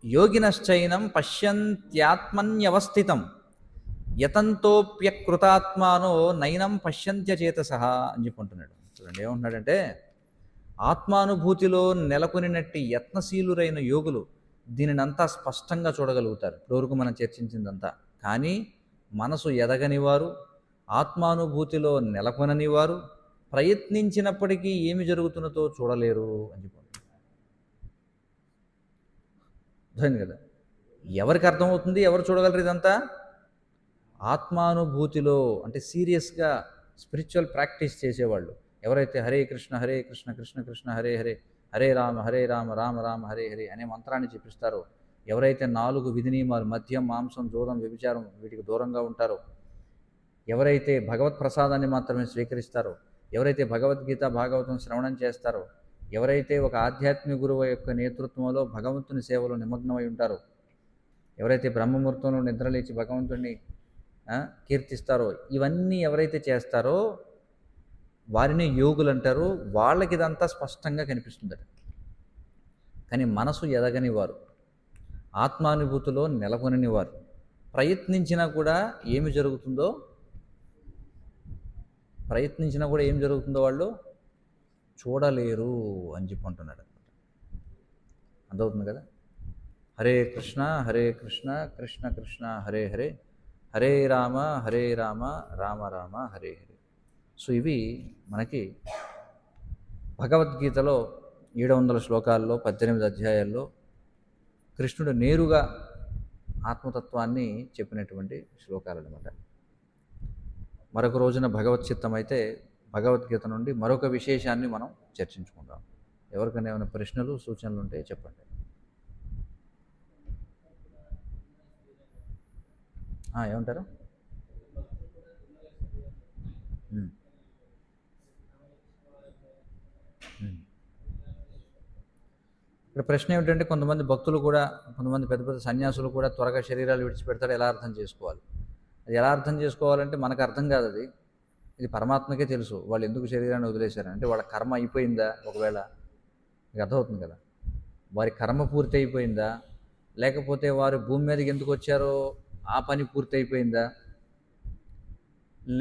[SPEAKER 1] యోగినశ్చైనం పశ్యంత్యాత్మన్యవస్థితం యతంతోప్యకృతాత్మానో నైనం పశ్యంత్యచేతసః అని చెప్పుకుంటున్నాడు. చూడండి ఏమంటున్నాడంటే, ఆత్మానుభూతిలో నెలకొనినట్టి యత్నశీలురైన యోగులు దీనినంతా స్పష్టంగా చూడగలుగుతారు. ఇప్పటివరకు మనం చర్చించిందంతా. కానీ మనసు ఎదగనివారు, ఆత్మానుభూతిలో నెలకొననివారు, ప్రయత్నించినప్పటికీ ఏమి జరుగుతున్నదో చూడలేరు అని చెప్పి అర్థమైంది కదా. ఎవరికి అర్థమవుతుంది, ఎవరు చూడగలరు ఇదంతా? ఆత్మానుభూతిలో అంటే సీరియస్గా స్పిరిచువల్ ప్రాక్టీస్ చేసేవాళ్ళు ఎవరైతే హరే కృష్ణ కృష్ణ కృష్ణ హరే హరే, హరే రామ రామ రామ హరే హరే అనే మంత్రాన్ని చెప్పిస్తారో, ఎవరైతే 4 విధి నియమాలు మద్యం, మాంసం, జూదం, వ్యభిచారం వీటికి దూరంగా ఉంటారో, ఎవరైతే భగవత్ ప్రసాదాన్ని మాత్రమే స్వీకరిస్తారో, ఎవరైతే భగవద్గీత భాగవతం శ్రవణం చేస్తారో, ఎవరైతే ఒక ఆధ్యాత్మిక గురువు యొక్క నేతృత్వంలో భగవంతుని సేవలో నిమగ్నమై ఉంటారో, ఎవరైతే బ్రహ్మముహూర్తంలో నిద్రలేచి భగవంతుడిని కీర్తిస్తారో, ఇవన్నీ ఎవరైతే చేస్తారో వారిని యోగులు అంటారు. వాళ్ళకి ఇదంతా స్పష్టంగా కనిపిస్తుందట. కానీ మనసు ఎదగని వారు, ఆత్మానుభూతిలో నెలకొనని వారు ప్రయత్నించినా కూడా ఏమి జరుగుతుందో వాళ్ళు చూడలేరు అని చెప్పి అంటున్నాడు అనమాట. అర్థమవుతుంది కదా. హరే కృష్ణ కృష్ణ కృష్ణ హరే హరే, హరే రామ రామ రామ హరే హరే. సో ఇవి మనకి భగవద్గీతలో 700 శ్లోకాల్లో 18 అధ్యాయాల్లో కృష్ణుడు నేరుగా ఆత్మతత్వాన్ని చెప్పినటువంటి శ్లోకాలు అనమాట. మరొక రోజున భగవత్ చిత్తం అయితే భగవద్గీత నుండి మరొక విశేషాన్ని మనం చర్చించుకుందాం. ఎవరికైనా ఏమైనా ప్రశ్నలు సూచనలు ఉంటే చెప్పండి. ఏమంటారు? ఇక్కడ ప్రశ్న ఏమిటంటే, కొంతమంది భక్తులు కూడా, కొంతమంది పెద్ద పెద్ద సన్యాసులు కూడా త్వరగా శరీరాలు విడిచిపెడతారు, ఎలా అర్థం చేసుకోవాలి? అది ఎలా అర్థం చేసుకోవాలంటే మనకు అర్థం కాదు. ఇది పరమాత్మకే తెలుసు వాళ్ళు ఎందుకు శరీరాన్ని వదిలేశారని. అంటే వాళ్ళ కర్మ అయిపోయిందా? ఒకవేళ మీకు అర్థమవుతుంది కదా, వారి కర్మ పూర్తి అయిపోయిందా, లేకపోతే వారు భూమి మీదకి ఎందుకు వచ్చారో ఆ పని పూర్తి అయిపోయిందా,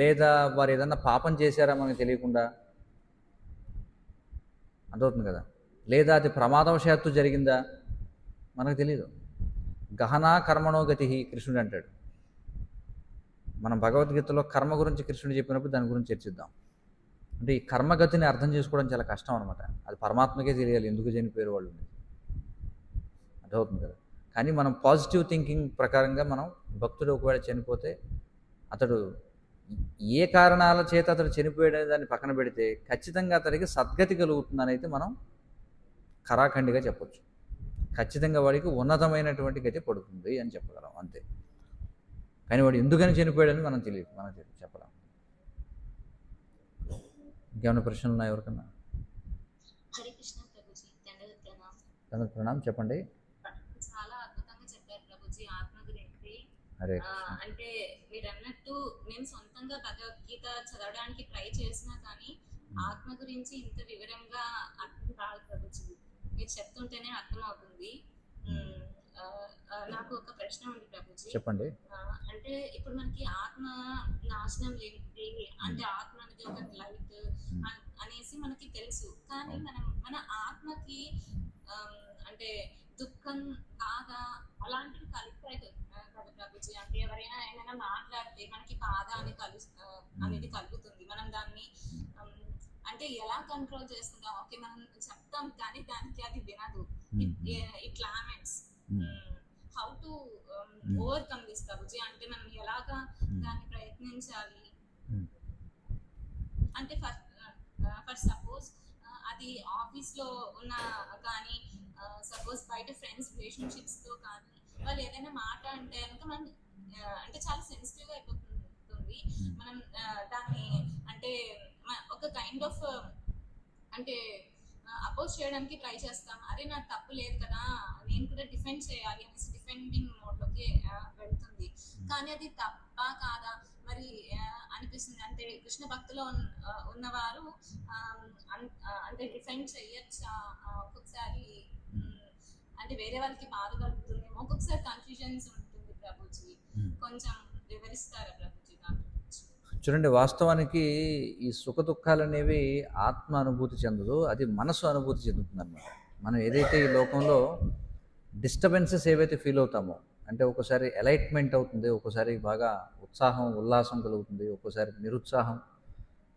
[SPEAKER 1] లేదా వారు ఏదన్నా పాపం చేశారా మనకు తెలియకుండా, అర్థమవుతుంది కదా, లేదా అది ప్రమాదవశాత్తు జరిగిందా మనకు తెలియదు. గహనా కర్మణో గతి కృష్ణుడు అంటాడు. మనం భగవద్గీతలో కర్మ గురించి కృష్ణుడు చెప్పినప్పుడు దాని గురించి చర్చిద్దాం. అంటే ఈ కర్మగతిని అర్థం చేసుకోవడం చాలా కష్టం అనమాట. అది పరమాత్మకే తెలియాలి ఎందుకు చనిపోయారు వాళ్ళు, అర్థమవుతుంది కదా. కానీ మనం పాజిటివ్ థింకింగ్ ప్రకారంగా మనం భక్తుడు ఒకవేళ చనిపోతే అతడు ఏ కారణాల చేత అతడు చనిపోయాడనే దాన్ని పక్కన పెడితే ఖచ్చితంగా అతడికి సద్గతి కలుగుతుందని అయితే మనం ఖరాఖండిగా చెప్పొచ్చు. ఖచ్చితంగా వాడికి ఉన్నతమైనటువంటి గతి పడుతుంది అని చెప్పగలం, అంతే. కానీ వాడు ఎందుకని చనిపోయాడని మనం చెప్పలేం. ఇంకేమైనా ప్రశ్నలు ఉన్నాయి ఎవరికన్నా? ప్రణాం, చెప్పండి.
[SPEAKER 2] చాలా అద్భుతంగా చెప్పారు ప్రభుజీ ఆత్మ గురించి. అంటే మీరు అన్నట్టు మేము సొంతంగా భగవద్గీత చదవడానికి ట్రై చేసినా కానీ ఆత్మ గురించి ఇంత వివరంగా అర్థం కాదు ప్రభుజీ. మీరు చెప్తుంటేనే అర్థం అవుతుంది. నాకు ఒక ప్రశ్న ఉంది ప్రభుజీ.
[SPEAKER 1] చెప్పండి.
[SPEAKER 2] అంటే ఇప్పుడు మనకి ఆత్మ నాశనం లేనిది, అంటే ఆత్మ అనేది ఒక లైట్ అనేసి మనకి తెలుసు. కానీ మన ఆత్మకి అంటే దుఃఖం, బాధ అలాంటివి కలుగుతాయి కదా ప్రభుజీ. అంటే ఎవరైనా ఏమైనా మాట్లాడితే మనకి బాధ అనేది కలుగుతుంది. మనం దాన్ని అంటే ఎలా కంట్రోల్ చేసుకుంటాం? ఓకే మనం చెప్తాం కానీ దానికి అది వినదు. It లామెంట్స్. How to overcome this Prabhuji? అంటే మనం ఎలాగా దాన్ని ప్రయత్నించాలి? అంటే ఫర్ సపోజ్ అది ఆఫీస్ లో ఉన్న కానీ, సపోజ్ బయట ఫ్రెండ్స్ రిలేషన్షిప్స్ తో కానీ వాళ్ళు ఏదైనా మాట అంటే కనుక మనం అంటే చాలా సెన్సిటివ్ గా అయిపోతుంది. మనం దాన్ని అంటే ఒక కైండ్ ఆఫ్ అంటే అపోజ్ చేయడానికి ట్రై చేస్తాం. అరే నాకు తప్పు లేదు కదా, నేను కూడా డిఫెండ్ చేయాలి అనేసి డిఫెండింగ్ మోడ్లోకి వెళ్తుంది. కానీ అది తప్ప కాదా మరి అనిపిస్తుంది. అంటే కృష్ణ భక్తిలో ఉన్నవారు అంటే డిఫెండ్ చేయొచ్చా? ఒక్కొక్కసారి అంటే వేరే వాళ్ళకి బాధ కలుగుతుందేమో, ఒక్కొక్కసారి కన్ఫ్యూజన్స్ ఉంటుంది ప్రభుజీ. కొంచెం వివరిస్తారా ప్రభుజీ?
[SPEAKER 1] చూడండి, వాస్తవానికి ఈ సుఖ దుఃఖాలు అనేవి ఆత్మ అనుభూతి చెందదు, అది మనసు అనుభూతి చెందుతుంది అన్నమాట. మనం ఏదైతే ఈ లోకంలో డిస్టర్బెన్సెస్ ఏవైతే ఫీల్ అవుతామో, అంటే ఒక్కోసారి ఎలైట్మెంట్ అవుతుంది, ఒక్కోసారి బాగా ఉత్సాహం ఉల్లాసం కలుగుతుంది, ఒక్కోసారి నిరుత్సాహం,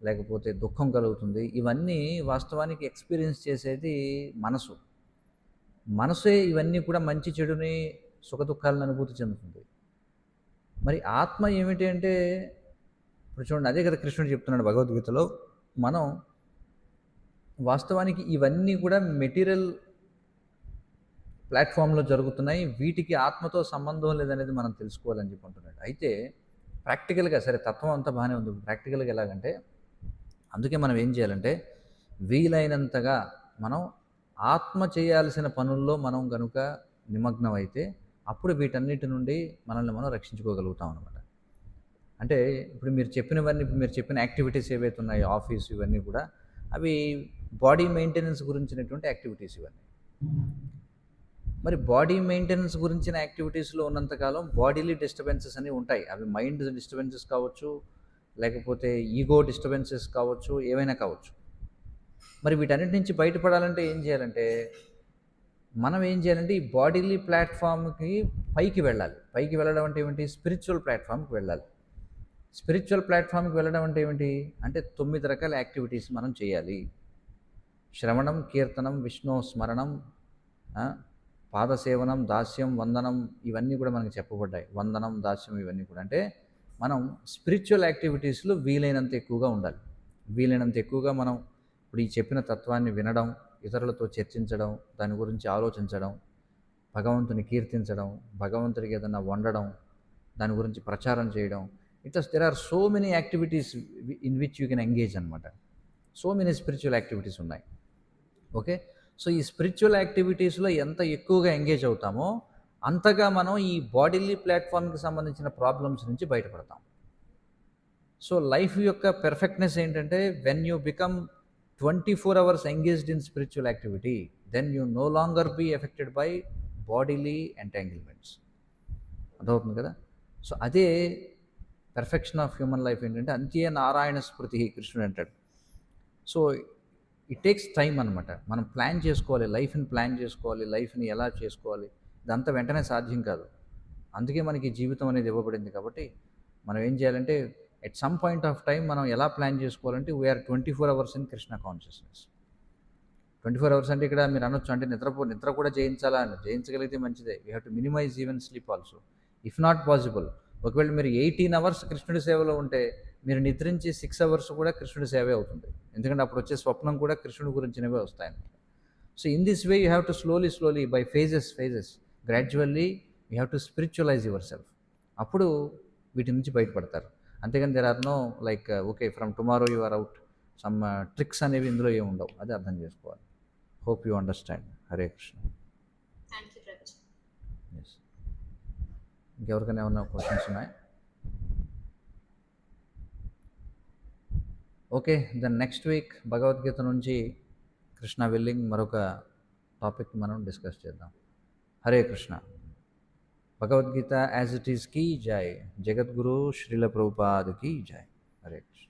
[SPEAKER 1] లేకపోతే దుఃఖం కలుగుతుంది. ఇవన్నీ వాస్తవానికి ఎక్స్పీరియన్స్ చేసేది మనసు. మనసే ఇవన్నీ కూడా మంచి చెడుని, సుఖదుఖాలను అనుభూతి చెందుతుంది. మరి ఆత్మ ఏమిటి అంటే, ఇప్పుడు చూడండి అదే కదా కృష్ణుడు చెప్తున్నాడు భగవద్గీతలో. మనం వాస్తవానికి ఇవన్నీ కూడా మెటీరియల్ ప్లాట్ఫామ్లో జరుగుతున్నాయి, వీటికి ఆత్మతో సంబంధం లేదనేది మనం తెలుసుకోవాలని చెప్పి అంటున్నాడు. అయితే ప్రాక్టికల్గా సరే తత్వం అంతా బాగానే ఉంది, ప్రాక్టికల్గా ఎలాగంటే, అందుకే మనం ఏం చేయాలంటే వీలైనంతగా మనం ఆత్మ చేయాల్సిన పనుల్లో మనం కనుక నిమగ్నం అయితే అప్పుడు వీటన్నిటి నుండి మనల్ని మనం రక్షించుకోగలుగుతాం అనమాట. అంటే ఇప్పుడు మీరు చెప్పినవన్నీ, ఇప్పుడు మీరు చెప్పిన యాక్టివిటీస్ ఏవైతే ఉన్నాయో ఆఫీస్ ఇవన్నీ కూడా అవి బాడీ మెయింటెనెన్స్ గురించినటువంటి యాక్టివిటీస్ ఇవన్నీ. మరి బాడీ మెయింటెనెన్స్ గురించిన యాక్టివిటీస్లో ఉన్నంతకాలం బాడీలీ డిస్టర్బెన్సెస్ అనేవి ఉంటాయి. అవి మైండ్ డిస్టర్బెన్సెస్ కావచ్చు, లేకపోతే ఈగో డిస్టర్బెన్సెస్ కావచ్చు, ఏవైనా కావచ్చు. మరి వీటన్నిటి నుంచి బయటపడాలంటే ఏం చేయాలంటే, మనం ఏం చేయాలంటే ఈ బాడీలీ ప్లాట్ఫామ్కి పైకి వెళ్ళాలి. పైకి వెళ్ళడం అంటే ఏమిటి? స్పిరిచువల్ ప్లాట్ఫామ్కి వెళ్ళాలి. స్పిరిచువల్ ప్లాట్ఫామ్కి వెళ్ళడం అంటే ఏమిటి అంటే 9 రకాల యాక్టివిటీస్ మనం చేయాలి. శ్రవణం, కీర్తనం, విష్ణు స్మరణం, పాదసేవనం, దాస్యం, వందనం, ఇవన్నీ కూడా మనకు చెప్పబడ్డాయి. వందనం, దాస్యం ఇవన్నీ కూడా అంటే మనం స్పిరిచువల్ యాక్టివిటీస్లో వీలైనంత ఎక్కువగా ఉండాలి. వీలైనంత ఎక్కువగా మనం ఇప్పుడు ఈ చెప్పిన తత్వాన్ని వినడం, ఇతరులతో చర్చించడం, దాని గురించి ఆలోచించడం, భగవంతుని కీర్తించడం, భగవంతుడికి ఏదైనా వండడం, దాని గురించి ప్రచారం చేయడం. ఇట్లా there are so many activities in which you can engage అనమాట. సో మెనీ స్పిరిచువల్ యాక్టివిటీస్ ఉన్నాయి. ఓకే, సో ఈ స్పిరిచువల్ యాక్టివిటీస్లో ఎంత ఎక్కువగా ఎంగేజ్ అవుతామో అంతగా మనం ఈ బాడీలీ ప్లాట్ఫామ్కి సంబంధించిన ప్రాబ్లమ్స్ నుంచి బయటపడతాం. సో లైఫ్ యొక్క పెర్ఫెక్ట్నెస్ ఏంటంటే when you become 24 hours engaged in spiritual activity, then you no longer be affected by bodily entanglements. అర్థమవుతుంది కదా? సో అదే పెర్ఫెక్షన్ ఆఫ్ హ్యూమన్ లైఫ్ ఏంటంటే అంత్యే నారాయణ స్మృతి కృష్ణుడు అంటాడు. సో ఇట్ టేక్స్ టైం అనమాట. మనం ప్లాన్ చేసుకోవాలి, లైఫ్ని ప్లాన్ చేసుకోవాలి, లైఫ్ని ఎలా చేసుకోవాలి. ఇదంతా వెంటనే సాధ్యం కాదు. అందుకే మనకి జీవితం అనేది ఇవ్వబడింది. కాబట్టి మనం ఏం చేయాలంటే at some point of time మనం ఎలా ప్లాన్ చేసుకోవాలంటే we are 24 hours in Krishna consciousness. 24 hours అంటే ఇక్కడ మీరు అనొచ్చు అంటే నిద్ర కూడా జయించాలా అని. జయించగలిగితే మంచిదే. We have to minimise even sleep also if not possible. ఒకవేళ మీరు 18 hours కృష్ణుడి సేవలో ఉంటే మీరు నిద్రించి 6 hours కూడా కృష్ణుడి సేవే అవుతుంది. ఎందుకంటే అప్పుడు వచ్చే స్వప్నం కూడా కృష్ణుడి గురించినవే వస్తాయన్నమాట. So in this way you have to slowly by phases gradually you have to spiritualise yourself. అప్పుడు వీటి నుంచి బయటపడతారు. అంతేగాని there are no like okay from tomorrow you are out, some tricks అనేవి ఇందులో ఏమి ఉండవు. అది అర్థం చేసుకోవాలి. Hope you understand. Hare Krishna.
[SPEAKER 2] Thank you Prabhuji.
[SPEAKER 1] Yes, ఇంకెవరికైనా ఏమన్నా క్వశ్చన్స్ ఉన్నాయా? Okay, then next week Bhagavad Gita నుంచి కృష్ణ విల్లింగ్ మరొక టాపిక్ మనం డిస్కస్ చేద్దాం. Hare Krishna. Bhagavad Gita as it is की जाए. जगत गुरु श्रील प्रभुपाद की जाए. हरे कृष्ण.